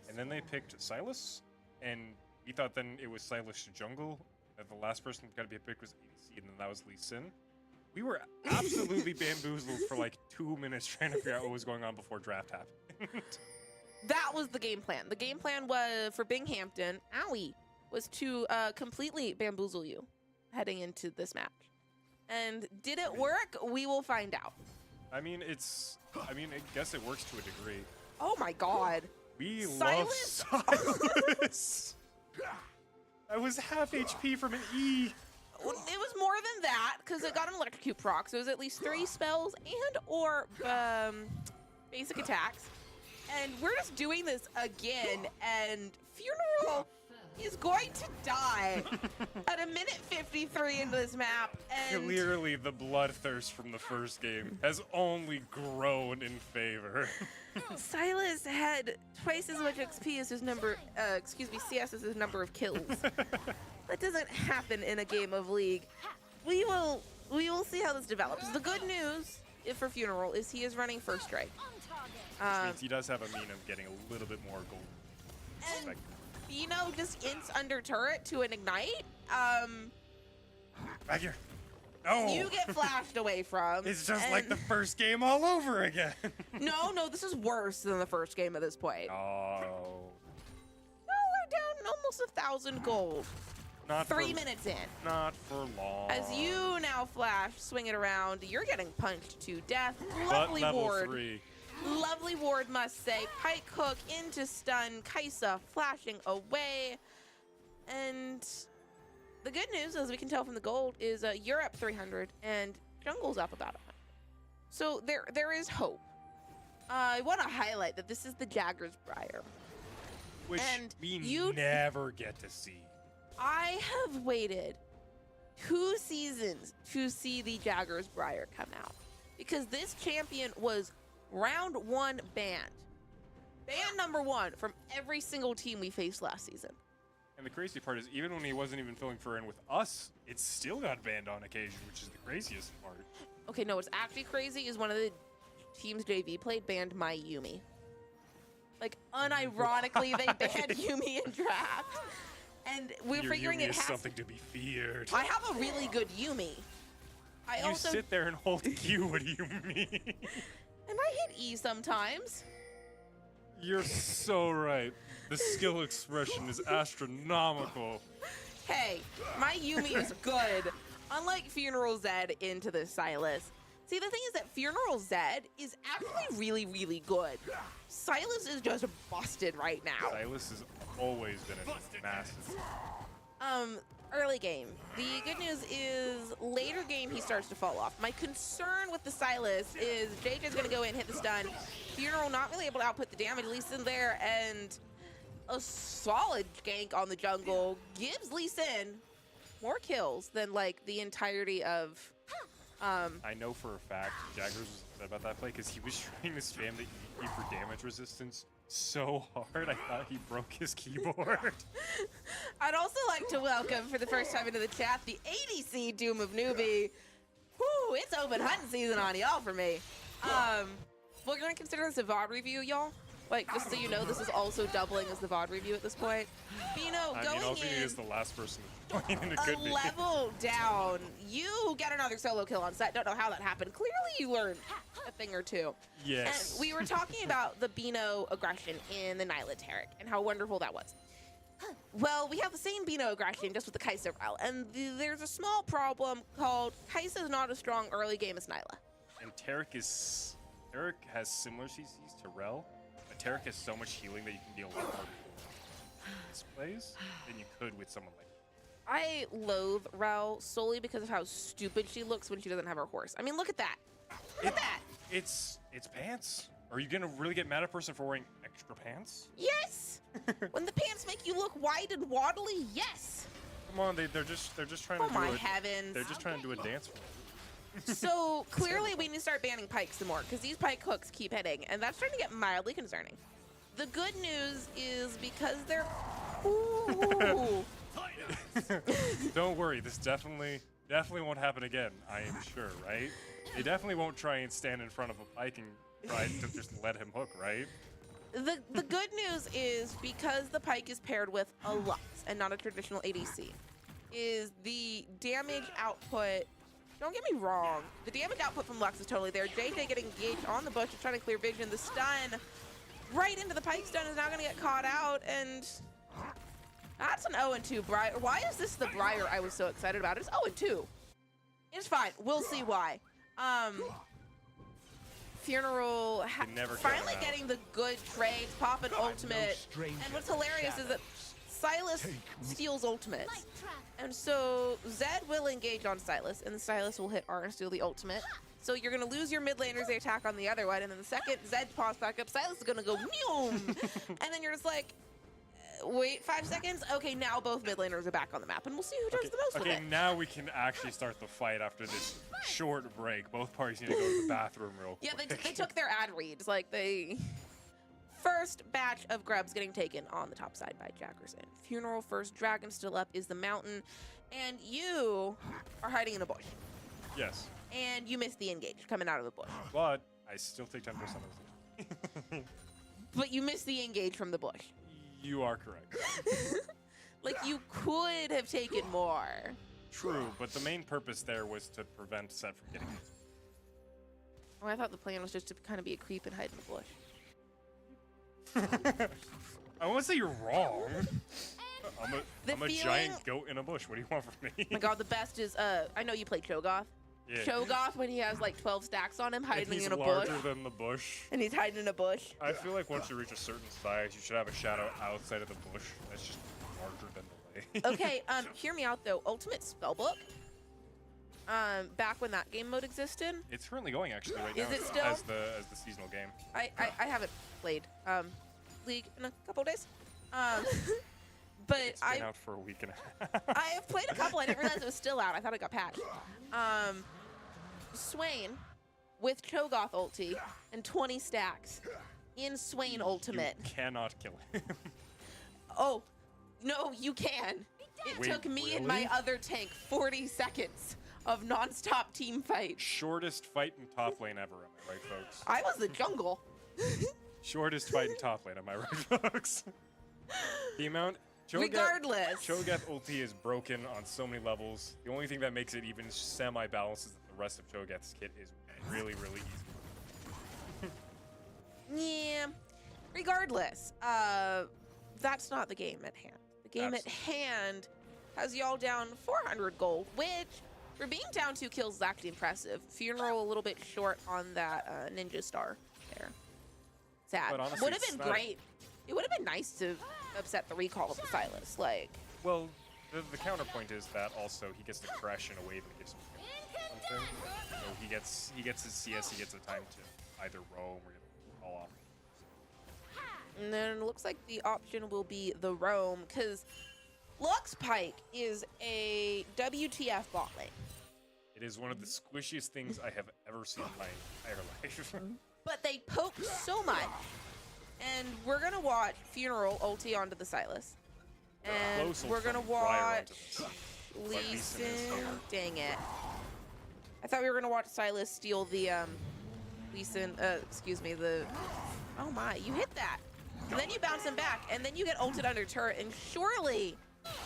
and then they picked Silas, and we thought then it was Silas to jungle, that the last person got to be picked was ADC, and then that was Lee Sin. We were absolutely bamboozled for like 2 minutes trying to figure out what was going on before draft happened. That was the game plan. The game plan was for Binghampton, owie, was to completely bamboozle you heading into this match. And did it work? We will find out. I guess it works to a degree. Oh my god. We Silas? love Silas. I was half HP from an E. Well, it was more than that because it got an electrocute proc, so it was at least 3 spells and or basic attacks. And we're just doing this again, and Funeral is going to die at a minute 53 into this map. And Clearly, the bloodthirst from the first game has only grown in favor. Silas had twice as much XP as his number, CS as his number of kills. That doesn't happen in a game of League. We will see how this develops. The good news for Funeral is he is running first strike. Which means he does have a mean of getting a little bit more gold. And Bino just ints under turret to an ignite. Back here. No. You get flashed away from. It's just like the first game all over again. No, this is worse than the first game at this point. Oh. No, we're down almost 1,000 gold. Not 3 minutes in. Not for long. As you now flash, swing it around, you're getting punched to death. But Lovely level ward. 3. Lovely ward, must say. Pike hook into stun. Kaisa flashing away. And the good news, as we can tell from the gold, is you're up 300 and jungle's up about 100. So there is hope. I want to highlight that this is the Jagger's Briar. Which And we you- never get to see. I have waited 2 seasons to see the Jagger's Briar come out because this champion was round 1 banned. Ban number 1 from every single team we faced last season. And the crazy part is, even when he wasn't even filling for in with us, it still got banned on occasion, which is the craziest part. Okay, no, what's actually crazy is one of the teams JV played banned my Yumi. Like, unironically, they banned Yumi in draft. And we're Your figuring Yumi it is has something to be feared. I have a really good Yumi. I You also sit there and hold Q. What do you mean? and I hit E sometimes. You're so right. The skill expression is astronomical. Hey, my Yumi is good. Unlike Funeral Zed into the Silas. See, the thing is that Funeral Zed is actually really, really good. Silas is just busted right now. Silas has always been a massive. Early game. The good news is later game he starts to fall off. My concern with the Silas is JJ's gonna go in, hit the stun. Funeral not really able to output the damage. Lee Sin there, and a solid gank on the jungle gives Lee Sin more kills than like the entirety of I know for a fact Jaggers was upset about that play because he was trying to spam the E for damage resistance so hard I thought he broke his keyboard. I'd also like to welcome for the first time into the chat the ADC Doom of Newbie. Whoo, it's open hunting season on y'all for me. We're gonna consider this a VOD review, y'all. Like, just so you know, this is also doubling as the VOD review at this point. Bino, I going mean, all in is the last person to join in a a good video. level down. You get another solo kill on set. Don't know how that happened. Clearly you learned a thing or two. Yes. And we were talking about the Bino aggression in the Nihilateric and how wonderful that was. Well, we have the same Bino aggression just with the Kaisa Rel, and there's a small problem called Kaisa is not as strong early game as Nyla. And Tarek has similar CCs to Rel, but Tarek has so much healing that you can deal a lot more displays than you could with someone like I loathe Rel solely because of how stupid she looks when she doesn't have her horse. I mean, look at that. Look at that. It's pants. Are you gonna really get mad at a person for wearing extra pants? Yes. When the pants make you look wide and waddly, yes. Come on, they're just trying Oh to do my it. heavens. They're just trying to do a dance for it. So clearly we need to start banning pikes some more because these pike hooks keep hitting, and that's starting to get mildly concerning. The good news is because they're ooh. Don't worry, this definitely won't happen again. I am sure, right? They definitely won't try and stand in front of a pike and try to just let him hook, right? The good news is because the pike is paired with a Lux and not a traditional ADC, is the damage output. Don't get me wrong, the damage output from Lux is totally there. JJ getting engaged on the bush is trying to clear vision. The stun right into the pike stun is now going to get caught out, and that's an 0-2 Briar. Why is this the Briar I was so excited about? It's 0-2. It's fine. We'll see why. Funeral never finally count out. getting the good trades, pop an ultimate. stranger And what's to hilarious is that Silas steals ultimate. And so Zed will engage on Silas, and Silas will hit R and steal the ultimate. So you're going to lose your mid laners, they attack on the other one, and then the second Zed pops back up, Silas is going to go meow. And then you're just like, wait 5 seconds? Okay, now both mid laners are back on the map, and we'll see who does the most with Okay, it. now we can actually start the fight after this short break. Both parties need to go to the bathroom real quick. Yeah, they took their ad reads. Like, they... First batch of grubs getting taken on the top side by Jackerson. Funeral first, Dragon still up is the mountain, and you are hiding in a bush. Yes. And you missed the engage coming out of the bush. But I still take 10% of this. But you missed the engage from the bush. You are correct. Like, you could have taken more. True, but the main purpose there was to prevent Seth from getting it. Oh, I thought the plan was just to kind of be a creep and hide in the bush. I won't say you're wrong. I'm a feeling- giant goat in a bush. What do you want from me? Oh my god, the best is, I know you played Cho'Gath. Yeah. Cho'Gath, when he has like 12 stacks on him, And hiding he's in a bush. larger than the bush. And he's hiding in a bush. I feel like once you reach a certain size, you should have a shadow outside of the bush. That's just larger than the way. Okay, hear me out though. Ultimate Spellbook. Back when that game mode existed, It's currently going actually right Is now it still? as the seasonal game. I haven't played League in a couple days. But It's been out for a week and a half. I have played a couple. I didn't realize it was still out. I thought it got patched. Swain with Cho'Gath ulti and 20 stacks in Swain ultimate. You cannot kill him. Oh, no, you can. It Wait, took me and my really? other tank 40 seconds of non-stop team fight. Shortest fight in top lane ever, am I right, folks? I was the jungle. Shortest fight in top lane, am I right, folks? The amount... Regardless. Cho'Gath ulti is broken on so many levels. The only thing that makes it even semi-balanced is that the rest of Cho'Gath's kit is really, really easy. Yeah. Regardless, that's not the game at hand. The game at hand has y'all down 400 gold, which, for being down 2 kills, is actually impressive. Funeral a little bit short on that ninja star there. Sad. But honestly, Would have it's been not a- great. It would have been nice to upset the recall of the Silas. Like, Well, the counterpoint is that also he gets to crash in a wave and gives him something. You know, he gets his CS, he gets the time to either roam or get all off. and then it looks like the option will be the roam, because Lux Pike is a WTF bot lane. It is one of the squishiest things I have ever seen in my entire life. But they poke so much. And we're going to watch Funeral ulti onto the Silas. And Close will we're going to come prior watch onto this. Lee Lee Sin is Sin. here. Dang it. I thought we were going to watch Silas steal the, Lee Sin, excuse me, the... Oh my, you hit that. And then you bounce him back, and then you get ulted under turret, and surely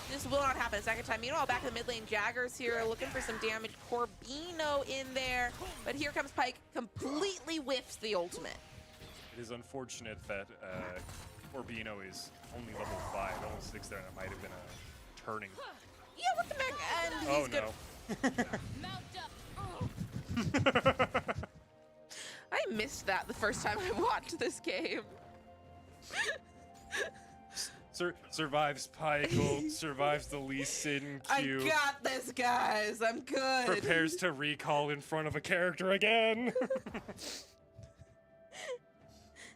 this will not happen a second time. Meanwhile, back in the mid lane, Jagger's here looking for some damage. Corbino in there, but here comes Pike, completely whiffs the ultimate. It is unfortunate that Corbino is only level 5, almost 6 there, and it might have been a turning. Yeah, what the heck? And Oh he's good. I missed that the first time I watched this game. Survives Pike, survives the Lee Sin Q. I got this, guys. I'm good. Prepares to recall in front of a character again.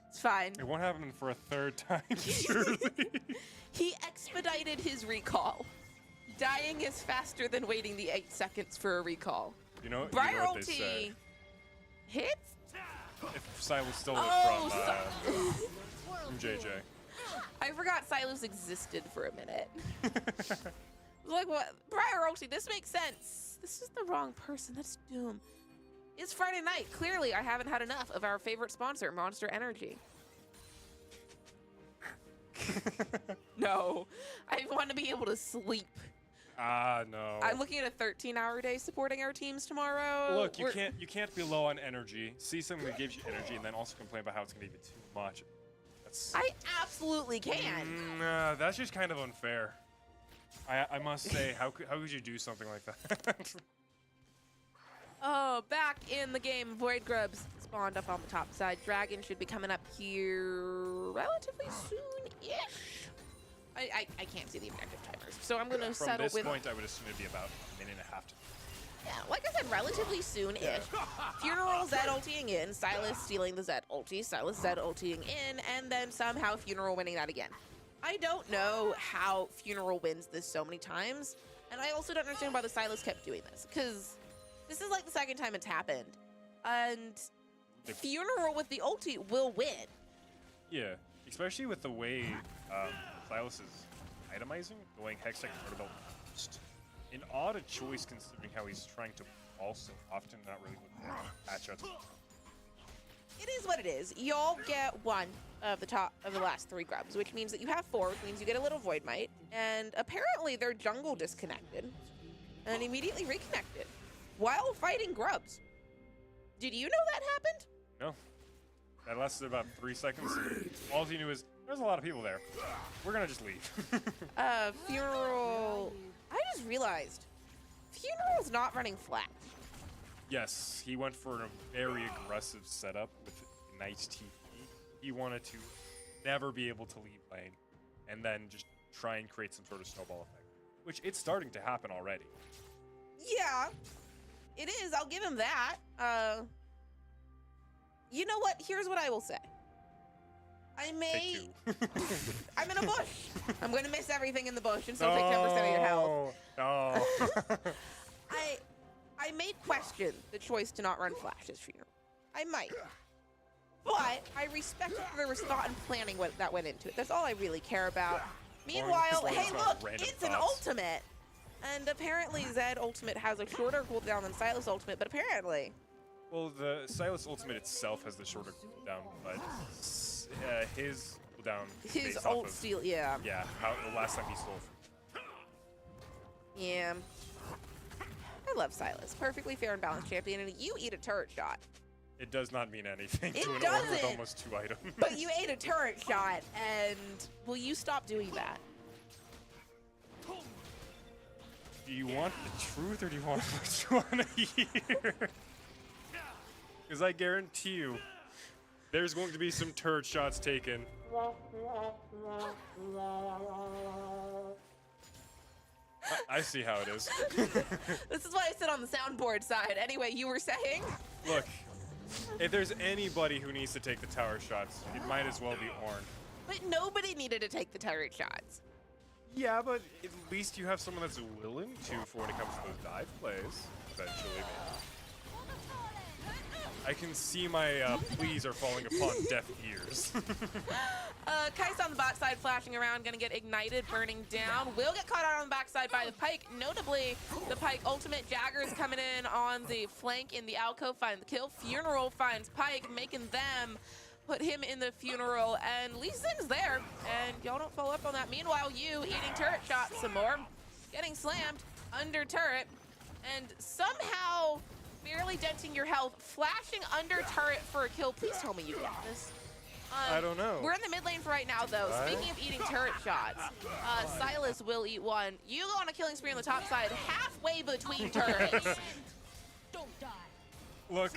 It's fine. It won't happen for a third time, surely. He expedited his recall. Dying is faster than waiting the 8 seconds for a recall. You know Briar what they say. ulti hits? If Silas stole it Oh, from JJ. I forgot Silas existed for a minute. I was like, what? Briar ulti, this makes sense. This is the wrong person. That's Doom. It's Friday night. Clearly, I haven't had enough of our favorite sponsor, Monster Energy. No. I want to be able to sleep. Ah, no. I'm looking at a 13-hour day supporting our teams tomorrow. Look, you can't be low on energy. See something that gives you energy, and then also complain about how it's gonna give you too much. That's. I absolutely can. That's just kind of unfair. I must say, how could you do something like that? Oh, back in the game, Void Grubs spawned up on the top side. Dragon should be coming up here relatively soon-ish. I can't see the objective timers, so I'm gonna From settle this with. point, I would assume it'd be about a minute and a half to. Yeah, like I said, relatively soon-ish. Funeral Zed ulting in, Silas stealing the Zed ulti, Silas Zed ulting in, and then somehow Funeral winning that again. I don't know how Funeral wins this so many times, and I also don't understand why the Silas kept doing this, because this is like the second time it's happened, and Funeral with the ulti will win. Yeah, especially with the way Silas is itemizing, going Hextech Vertibelt first. An odd choice considering how he's trying to also often not really looking at matchups. It is what it is. Y'all get one of the top of the last 3 grubs, which means that you have 4, which means you get a little Void Might, and apparently their jungle disconnected and immediately reconnected while fighting grubs. Did you know that happened? No. That lasted about 3 seconds. And all he knew is there's a lot of people there. We're gonna just leave. Funeral. I just realized Funeral's not running flash. Yes, he went for a very aggressive setup with Knight TP. He wanted to never be able to leave lane and then just try and create some sort of snowball effect, which it's starting to happen already. Yeah, it is. I'll give him that. You know what? Here's what I will say. I may. Take 2. I'm in a bush. I'm going to miss everything in the bush and still take 10% of your health. No. I may question the choice to not run Flash as Funeral. I might. But I respect that there was thought and planning that went into it. That's all I really care about. Meanwhile, hey, look, it's an ultimate. And apparently Zed ultimate has a shorter cooldown than Silas ultimate, but apparently. Well, the Silas ultimate itself has the shorter cooldown, but his cooldown. His ult steal, yeah. Yeah, how the last time he stole. Yeah. I love Silas. Perfectly fair and balanced champion, and you eat a turret shot. It does not mean anything It to an orc with doesn't. almost 2 items. But you ate a turret shot, and will you stop doing that? Do you want the truth or do you want what you want to hear? Because I guarantee you, there's going to be some turret shots taken. I see how it is. This is why I sit on the soundboard side. Anyway, you were saying? Look, if there's anybody who needs to take the tower shots, it might as well be Ornn. But nobody needed to take the turret shots. Yeah, but at least you have someone that's willing to for when it comes to those dive plays, eventually, maybe. I can see my pleas are falling upon deaf ears. Kai's on the bot side, flashing around, gonna get ignited, burning down. Will get caught out on the backside by the Pyke. Notably, the Pyke ultimate. Jagger's coming in on the flank in the alcove, finds the kill. Funeral finds Pyke, making them put him in the Funeral, and Lee Sin's there, and y'all don't follow up on that. Meanwhile, you eating turret shots some more, getting slammed under turret, and somehow barely denting your health, flashing under turret for a kill. Please tell me you get this. I don't know. We're in the mid lane for right now, though. Speaking of eating turret shots, Silas will eat one. You go on a killing spree on the top side, halfway between turrets. Don't die. Look,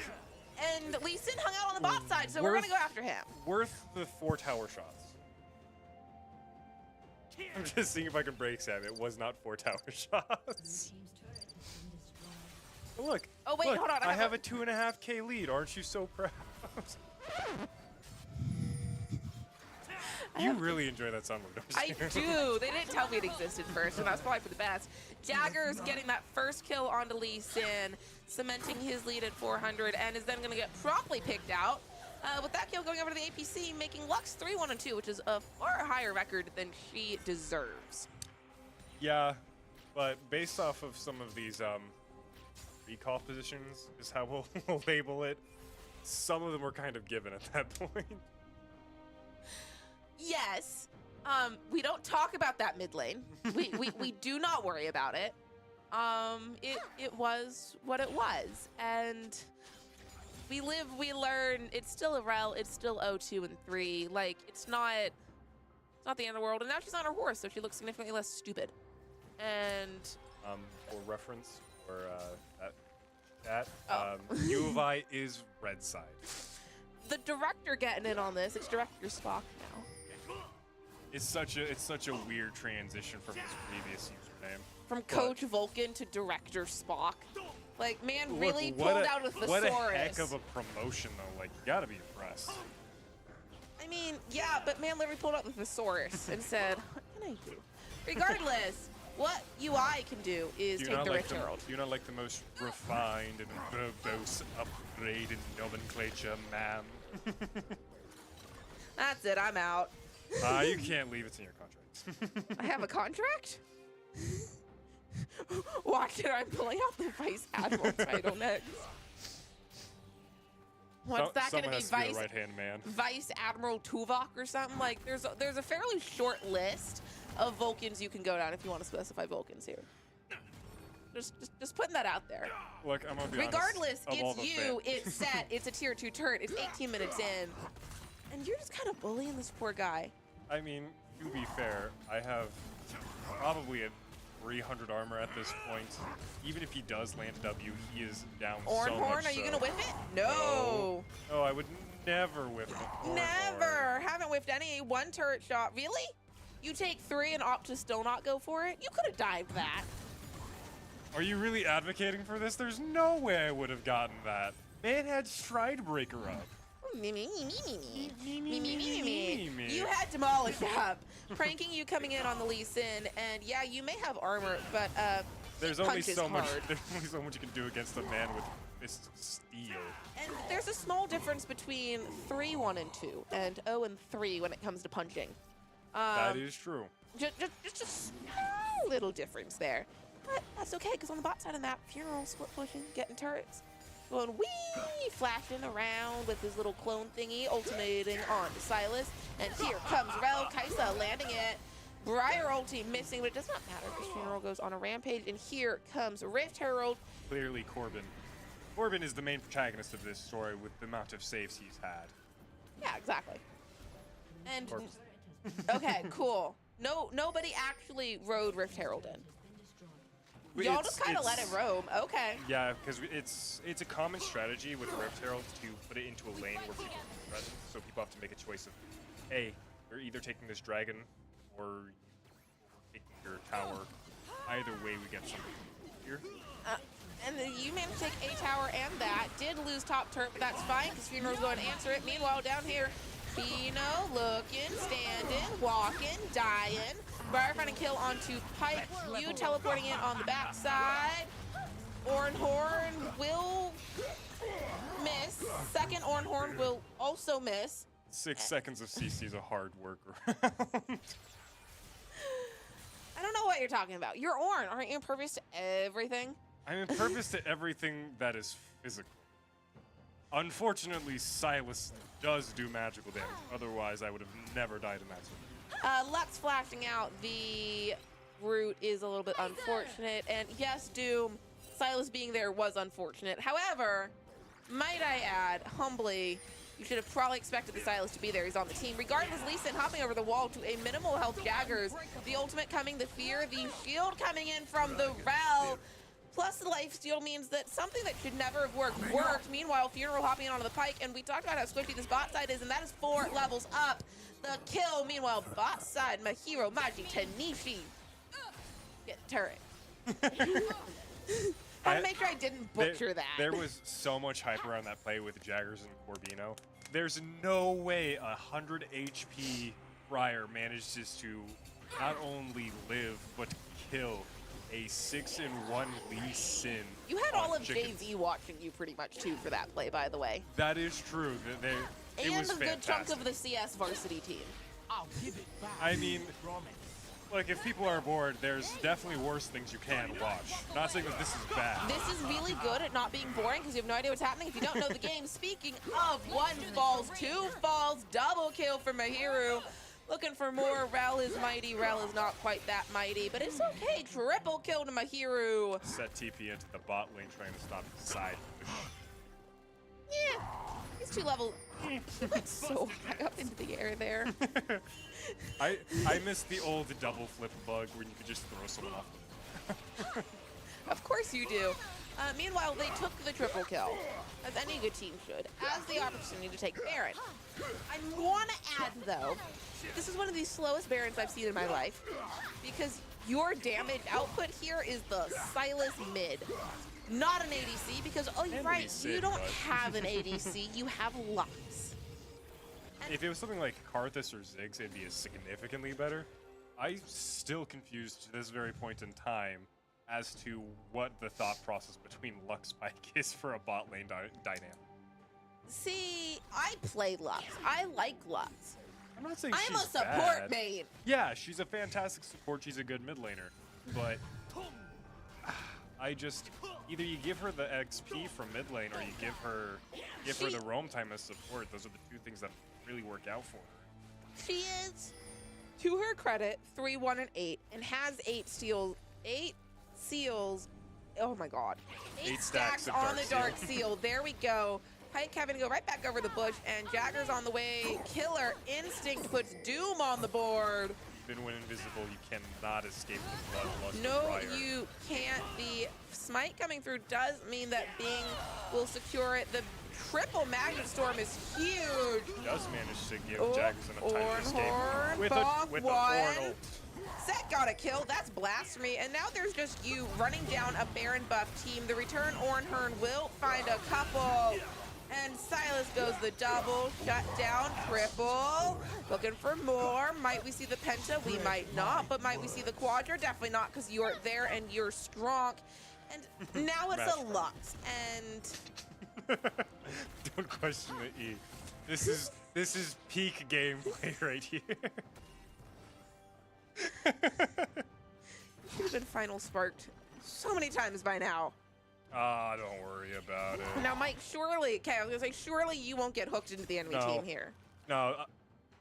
And Lee Sin hung out on the bot side, so we're going to go after him. worth the 4 tower shots. I'm just seeing if I can break Sam. It was not 4 tower shots. But look. Oh, wait, look, hold on. I have a 2.5K lead. Aren't you so proud? You really enjoy that sound move, don't I you? do. They didn't tell me it existed first, and that's probably for the best. Jagger's getting that first kill onto Lee Sin, cementing his lead at 400, and is then going to get promptly picked out. With that kill going over to the APC, making Lux 3-1-2, which is a far higher record than she deserves. Yeah, but based off of some of these recall positions is how we'll label it. Some of them were kind of given at that point. Yes. We don't talk about that mid lane. We do not worry about it. It was what it was, and we live, we learn. It's still a rel. It's still 0-2 and 3. Like it's not the end of the world. And now she's on her horse, so she looks significantly less stupid. And For reference, for U of I is red side. the director getting in on this. It's Director Spock now. It's such a weird transition from his previous username. From Coach Vulcan to Director Spock. Like, man really Look, pulled out a thesaurus. What a heck of a promotion, though. Like, you gotta be impressed. I mean, yeah, but man literally pulled out the thesaurus and said, what can I do? Regardless, what UI can do is take the Rift Herald. Do you not like the most refined and verbose upgraded nomenclature, ma'am? That's it, I'm out. You can't leave. It's in your contract. I have a contract? Watch it, I'm pulling out the Vice Admiral title next. What's that going to be, Vice right-hand man? Vice Admiral Tuvok or something? Like, there's a fairly short list of Vulcans you can go down if you want to specify Vulcans here. Just putting that out there. Look, I'm gonna be Regardless, honest, it's you, it's set, it's a tier 2 turret, it's 18 minutes in, and you're just kind of bullying this poor guy. I mean, to be fair, I have probably a 300 armor at this point. Even if he does land a W, he is down so much. Ornhorn, are you gonna whiff it? No. No, I would never whiff it. Never. Haven't whiffed any. One turret shot. Really? You take 3 and opt to still not go for it? You could have dived that. Are you really advocating for this? There's no way I would have gotten that. Man had Stride Breaker up. Me. You had demolished up. Pranking you coming in on the Lee Sin, and yeah, you may have armor, but there's only so much. Hard. There's only so much you can do against a man with fists of steel. And there's a small difference between 3-1 and 2, and 0 and 3 when it comes to punching. That is true. Just a small little difference there. But that's okay, because on the bot side of that, Funeral split pushing, getting turrets, going wee, flashing around with his little clone thingy, ultimating onto Silas. And here comes Rel, Kaisa landing it. Briar ulti missing, but it does not matter because Funeral goes on a rampage. And here comes Rift Herald. Clearly Corbin. Corbin is the main protagonist of this story with the amount of saves he's had. Yeah, exactly. And okay, cool. Nobody actually rode Rift Herald in. Y'all just kind of let it roam. Okay. Yeah, because it's a common strategy with Rift Herald to put it into a lane where people are present, so people have to make a choice of, hey, you're either taking this dragon or taking your tower. Either way, we get something here. And then you managed to take a tower and that. Did lose top turret, but that's fine because Funeral's going to answer it. Meanwhile, down here, Bino looking, standing, walking, dying. Briar finding kill onto Pike. You teleporting in on the backside. Ornhorn will miss. Second Ornhorn will also miss. 6 seconds of CC is a hard worker. I don't know what you're talking about. You're Ornn. Aren't you impervious to everything? I'm impervious to everything that is physical. Unfortunately, Silas does do magical damage. Otherwise, I would have never died in that situation. Lux flashing out the route is a little bit unfortunate. And yes, Doom, Silas being there was unfortunate. However, might I add, humbly, you should have probably expected the Silas to be there. He's on the team. Regardless, Lee Sin hopping over the wall to a minimal health Jaggers. The ultimate coming, the fear, the shield coming in from the Rel. Plus the lifesteal means that something that should never have worked. Meanwhile, Funeral hopping in onto the Pike, and we talked about how squishy this bot side is, and that is 4 levels up. The kill, meanwhile, bot side, Mahiro, Maji, Tanishi. Get the turret. I to make sure I didn't butcher that. There was so much hype around that play with Jaggers and Corbino. There's no way 100 HP Briar manages to not only live, but kill a 6-1 Lee Sin. You had all of chickens. JV watching you pretty much too for that play, by the way. That is true. It and was a good fantastic. chunk of the CS varsity team. I'll give it back. I mean, like, if people are bored, there's definitely worse things you can watch. Not saying that this is bad. This is really good at not being boring because you have no idea what's happening if you don't know the game. Speaking of 1 falls, 2 falls, double kill for Mahiru. Looking for more. Rel is mighty. Rel is not quite that mighty, but it's okay. Triple kill to Mahiru. Set TP into the bot lane trying to stop his side push. Yeah, he's 2 level. He went so high up into the air there. I missed the old double flip bug where you could just throw someone off. Of course you do. Meanwhile, they took the triple kill, as any good team should, as the opportunity to take Baron. I want to add, though, this is one of the slowest Barons I've seen in my life, because your damage output here is the Silas mid, not an ADC, because, oh, you're right, you don't have an ADC, you have Lux. If it was something like Karthus or Ziggs, it'd be significantly better. I'm still confused to this very point in time as to what the thought process between Lux Pike is for a bot lane dynamic. See, I play Lux. I like Lux. I'm not saying I'm a she's support bad. main. Yeah, she's a fantastic support. She's a good mid laner, but I just either you give her the XP from mid lane or you give her the roam time as support. Those are the two things that really work out for her. She is, to her credit, 3-1 and 8, and has 8 seals. Oh my God! 8 stacks of on Dark the Dark Seal. Seal. There we go. Pike having to go right back over the bush, and Jagger's on the way. Killer Instinct puts Doom on the board. Even when invisible, you cannot escape the bloodlust. No, fire. you can't. The smite coming through does mean that Bing will secure it. The triple Magnet Storm is huge. He does manage to give Oh, Jaggers enough time to escape Ornhorn, with bonk with one. a Ornhorn ult. Set got a kill. That's blasphemy. And now there's just you running down a Baron buff team. The return Ornhorn will find a couple. And Silas goes the double, shut down, triple. Looking for more. Might we see the penta? We might not. But might we see the quadra? Definitely not, because you're there and you're strong. And now it's a Lux. And Don't question the E. This is peak gameplay right here. should have been final sparked so many times by now. Ah, don't worry about it. Now, Mike, surely, okay, I was gonna say, surely you won't get hooked into the enemy No. team here. No,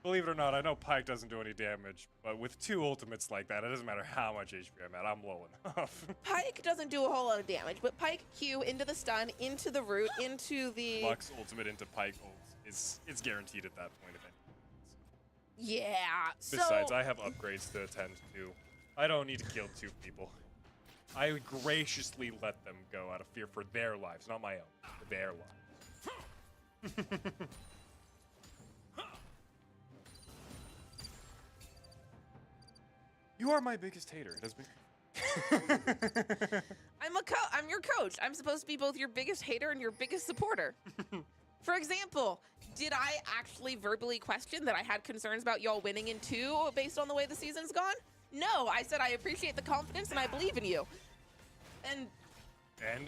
believe it or not, I know Pike doesn't do any damage, but with 2 ultimates like that, it doesn't matter how much HP I'm at, I'm low enough. Pike doesn't do a whole lot of damage, but Pike Q into the stun, into the root, into the... Lux ultimate into Pike ult it's guaranteed at that point. Yeah, Besides, I have upgrades to attend to. I don't need to kill 2 people. I graciously let them go out of fear for their lives, not my own. For their lives. You are my biggest hater. It has been. I'm your coach. I'm supposed to be both your biggest hater and your biggest supporter. For example, did I actually verbally question that I had concerns about y'all winning in 2 based on the way the season's gone? No, I said I appreciate the confidence and I believe in you. And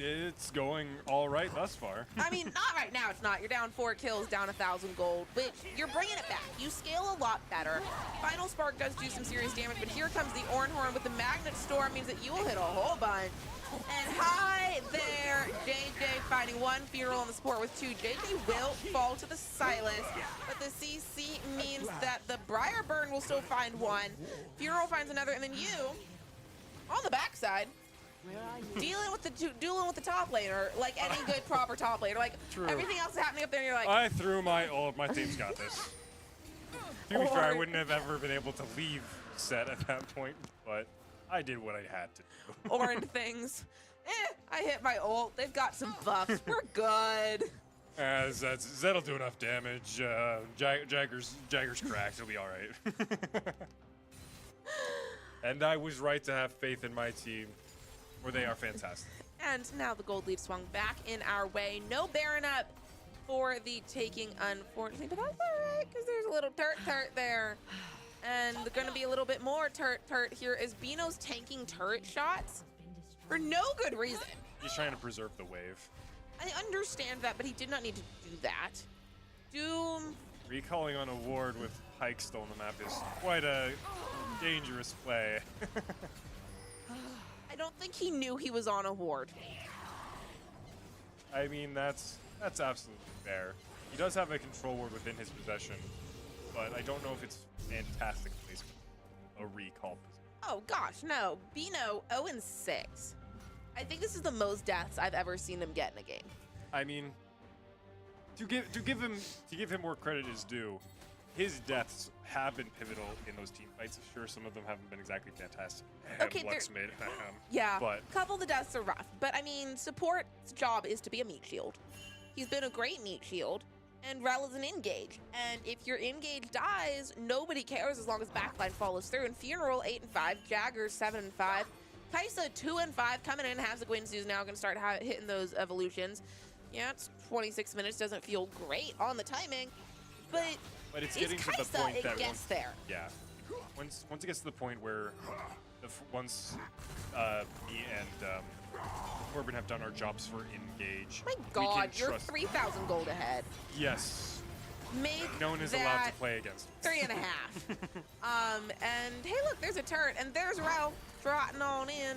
it's going all right thus far. I mean, not right now, it's not. You're down 4 kills, down 1,000 gold, which you're bringing it back. You scale a lot better. Final Spark does do some serious damage, but here comes the Ornhorn with the Magnet Storm, means that you will hit a whole bunch. And hi there, JJ finding 1 Funeral on the support with 2. JJ will fall to the Silas, but the CC means that the Briarburn will still find 1. Funeral finds another, and then you, on the backside, dealing with the top laner, like any good proper top laner. Like True. everything else is happening up there, and you're like, I threw my ult. My team's got this. To be fair, I wouldn't have ever been able to leave set at that point, but I did what I had to do. orange things. I hit my ult. They've got some buffs. We're good. That'll do enough damage. Jagger's cracked. It'll be all right. And I was right to have faith in my team, for they are fantastic. And now the gold lead swung back in our way. No Baron up for the taking, unfortunately, but that's all right, because there's a little turret there. And going to be a little bit more turret here as Bino's tanking turret shots for no good reason. He's trying to preserve the wave. I understand that, but he did not need to do that. Doom. Recalling on a ward with Pike still on the map is quite a dangerous play. I don't think he knew he was on a ward. I mean, that's absolutely fair. He does have a control ward within his possession, but I don't know if it's fantastic placement. A recall position. Oh gosh, no. Bino 0-6. I think this is the most deaths I've ever seen him get in a game. I mean, to give him more credit is due. his deaths have been pivotal in those team fights. Sure, some of them haven't been exactly fantastic. Okay, Lux mid, yeah, but a couple of the deaths are rough. But I mean, support's job is to be a meat shield. He's been a great meat shield, and Rel is an engage. And if your engage dies, nobody cares as long as backline follows through. And Funeral 8-5, Jagger 7-5, Kaisa 2-5, coming in. Has the Guinzu's now going to start hitting those evolutions. Yeah, it's 26 minutes. Doesn't feel great on the timing, but it's getting to the point it that gets there. Yeah, once it gets to the point where once me and Corbin have done our jobs for engage. My we God, can you're trust. 3,000 gold ahead. Yes. Make No one is that allowed to play against. 3.5. And hey, look, there's a turret, and there's Rel trotting on in.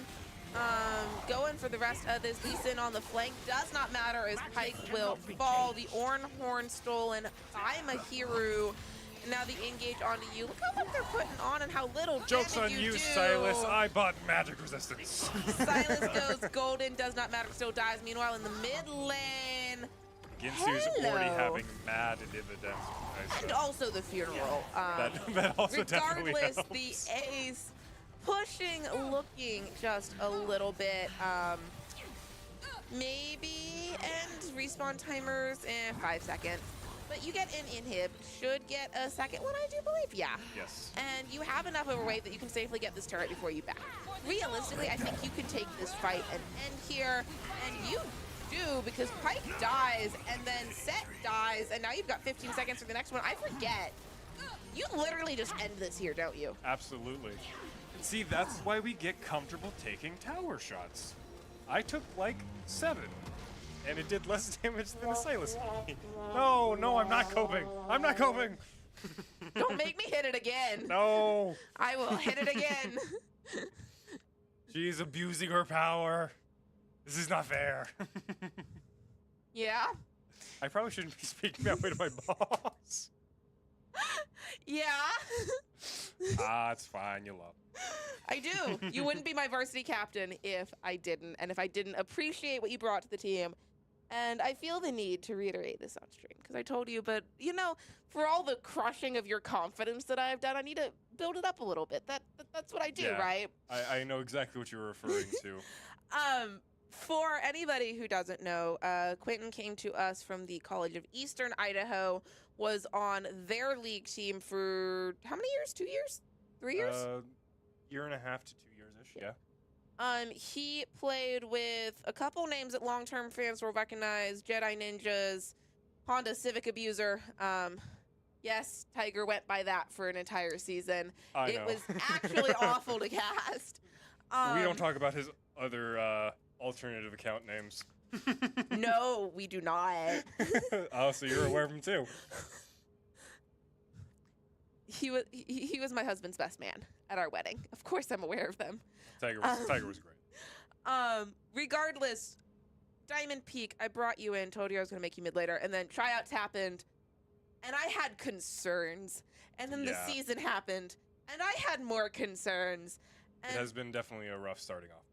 Going for the rest of this. Lee Sin on the flank does not matter as Pike will fall. The Orn Horn stolen by Mahiru. And now the engage onto you. Look how much they're putting on and how little Joke's on damage you, do. Silas. I bought magic resistance. Silas goes golden, does not matter, still dies. Meanwhile, in the mid lane, Ginsu's already Hello. having mad dividends. and also the funeral. That also definitely Regardless, helps. the ace pushing, looking just a little bit, maybe end respawn timers in 5 seconds. But you get an inhib, should get a second one, I do believe, yeah. Yes. And you have enough overweight that you can safely get this turret before you back. Realistically, I think you can take this fight and end here, and you do, because Pike dies, and then Set dies, and now you've got 15 seconds for the next one. I forget. You literally just end this here, don't you? Absolutely. And see, that's why we get comfortable taking tower shots. I took like 7, and it did less damage than the Silas. No, I'm not coping. I'm not coping. Don't make me hit it again. No. I will hit it again. She's abusing her power. This is not fair. Yeah? I probably shouldn't be speaking that way to my boss. Yeah? It's fine. You love. I do. You wouldn't be my varsity captain if I didn't, and if I didn't appreciate what you brought to the team. And I feel the need to reiterate this on stream, because I told you, but, you know, for all the crushing of your confidence that I've done, I need to build it up a little bit. That's what I do, Yeah. right? I know exactly what you're referring to. For anybody who doesn't know, Quentin came to us from the College of Eastern Idaho, was on their league team for how many years? 2 years? 3 years? Year and a half to 2 years-ish, yeah. He played with a couple names that long-term fans will recognize: Jedi Ninjas, Honda Civic Abuser. Yes, Tiger went by that for an entire season. I It know. was actually awful to cast. We don't talk about his other alternative account names. No, we do not. Oh, so you're aware of him too. He was my husband's best man at our wedding. Of course, I'm aware of them. Tiger was great. Regardless, Diamond Peak, I brought you in, told you I was going to make you mid later, and then tryouts happened, and I had concerns. And then the Yeah. season happened, and I had more concerns. It And, has been definitely a rough starting off.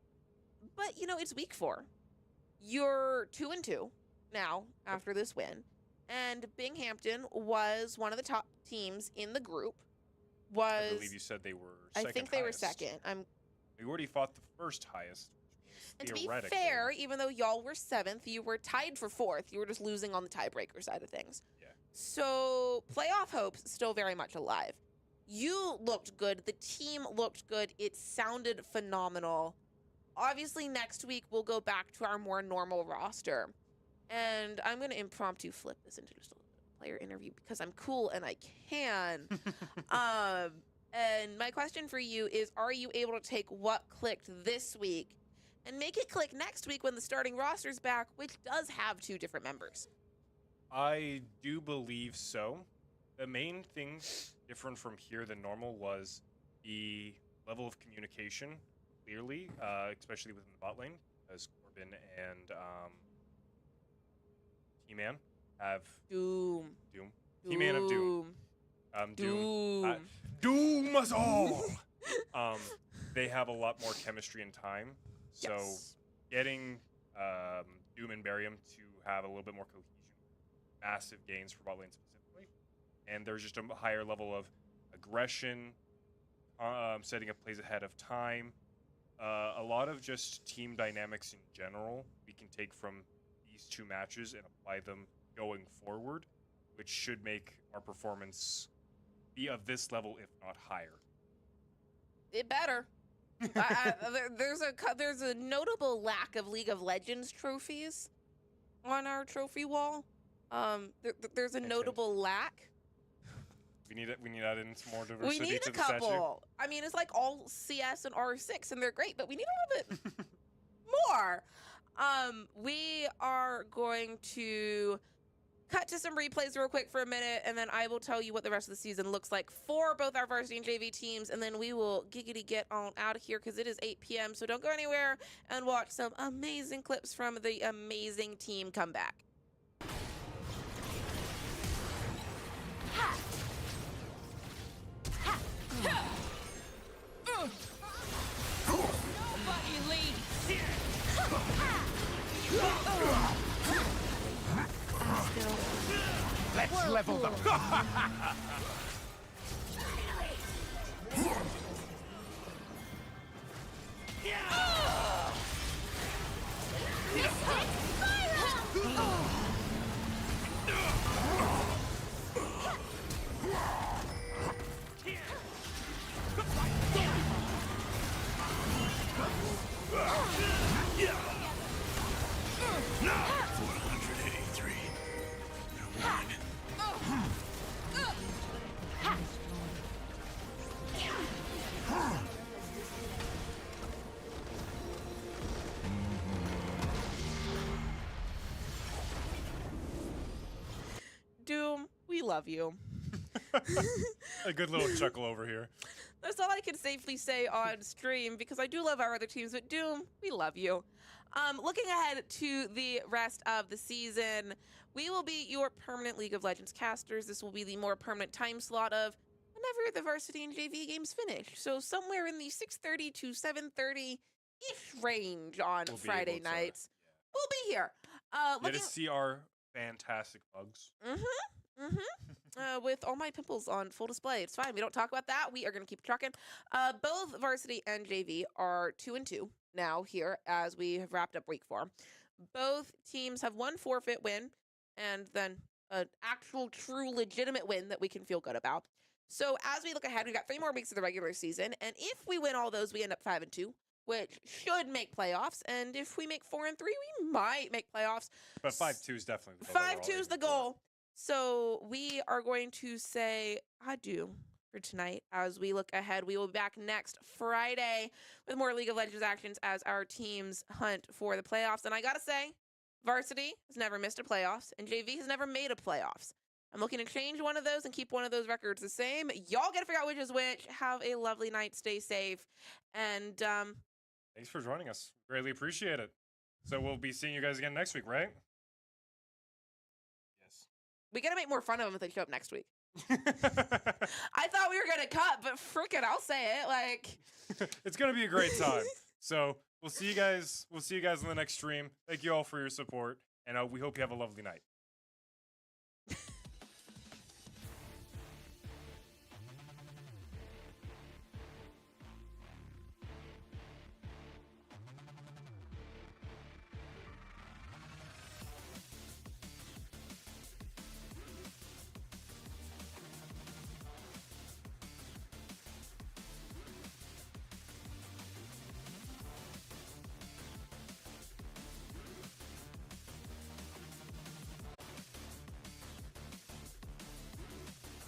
but, you know, it's week 4. You're 2-2 now after this win. And Binghampton was one of the top teams in the group. I believe you said they were second I think they were highest. second. We already fought the first highest, which means And to be theoretically- fair, even though y'all were 7th, you were tied for 4th. You were just losing on the tiebreaker side of things. Yeah. So playoff hopes still very much alive. You looked good. The team looked good. It sounded phenomenal. Obviously, next week we'll go back to our more normal roster. And I'm going to impromptu flip this into just a little bit of player interview because I'm cool and I can. And my question for you is, are you able to take what clicked this week and make it click next week when the starting roster's back, which does have 2 different members? I do believe so. The main thing different from here than normal was the level of communication, clearly, especially within the bot lane, as Corbin and T-Man have Doom. T-Man of Doom. Doom us all! They have a lot more chemistry and time. So Yes. getting Doom and Barium to have a little bit more cohesion, massive gains for bot lane specifically. and there's just a higher level of aggression, setting up plays ahead of time. A lot of just team dynamics in general we can take from these two matches and apply them going forward, which should make our performance be of this level, if not higher. It better. There's a notable lack of League of Legends trophies on our trophy wall. There's a notable lack. We need to add in some more We diversity need to a the statue. couple. I mean, it's like all CS and R6, and they're great, but we need a little bit more. We are going to cut to some replays real quick for a minute, and then I will tell you what the rest of the season looks like for both our varsity and JV teams, and then we will giggity get on out of here because it is 8 p.m., so don't go anywhere and watch some amazing clips from the amazing team comeback. Nobody leads. Let's level them. Doom, we love you. A good little chuckle over here. That's all I can safely say on stream because I do love our other teams, but Doom, we love you. Looking ahead to the rest of the season, we will be your permanent League of Legends casters. This will be the more permanent time slot of whenever the varsity and JV games finish. So somewhere in the 6:30 to 7:30-ish range on We'll be Friday able to- nights. We'll be here. Get to see our fantastic bugs. With all my pimples on full display. It's fine. We don't talk about that. We are going to keep trucking. Both varsity and JV are 2-2 now here as we have wrapped up week 4. Both teams have one forfeit win and then an actual, true, legitimate win that we can feel good about. So as we look ahead, we've got 3 more weeks of the regular season. And if we win all those, we end up 5-2, which should make playoffs. And if we make 4-3, we might make playoffs. But 5-2 is definitely the goal. 5-2 is the goal. So we are going to say adieu for tonight as we look ahead. We will be back next Friday with more League of Legends actions as our teams hunt for the playoffs. And I gotta say, varsity has never missed a playoffs and JV has never made a playoffs. I'm looking to change one of those and keep one of those records the same. Y'all gotta figure out which is which. Have a lovely night. Stay safe. And Thanks for joining us. Greatly appreciate it. So we'll be seeing you guys again next week, right? Yes. we gotta make more fun of them if they show up next week. I thought we were gonna cut, but frickin', I'll say it. Like, it's gonna be a great time. So we'll see you guys. We'll see you guys in the next stream. Thank you all for your support, and we hope you have a lovely night.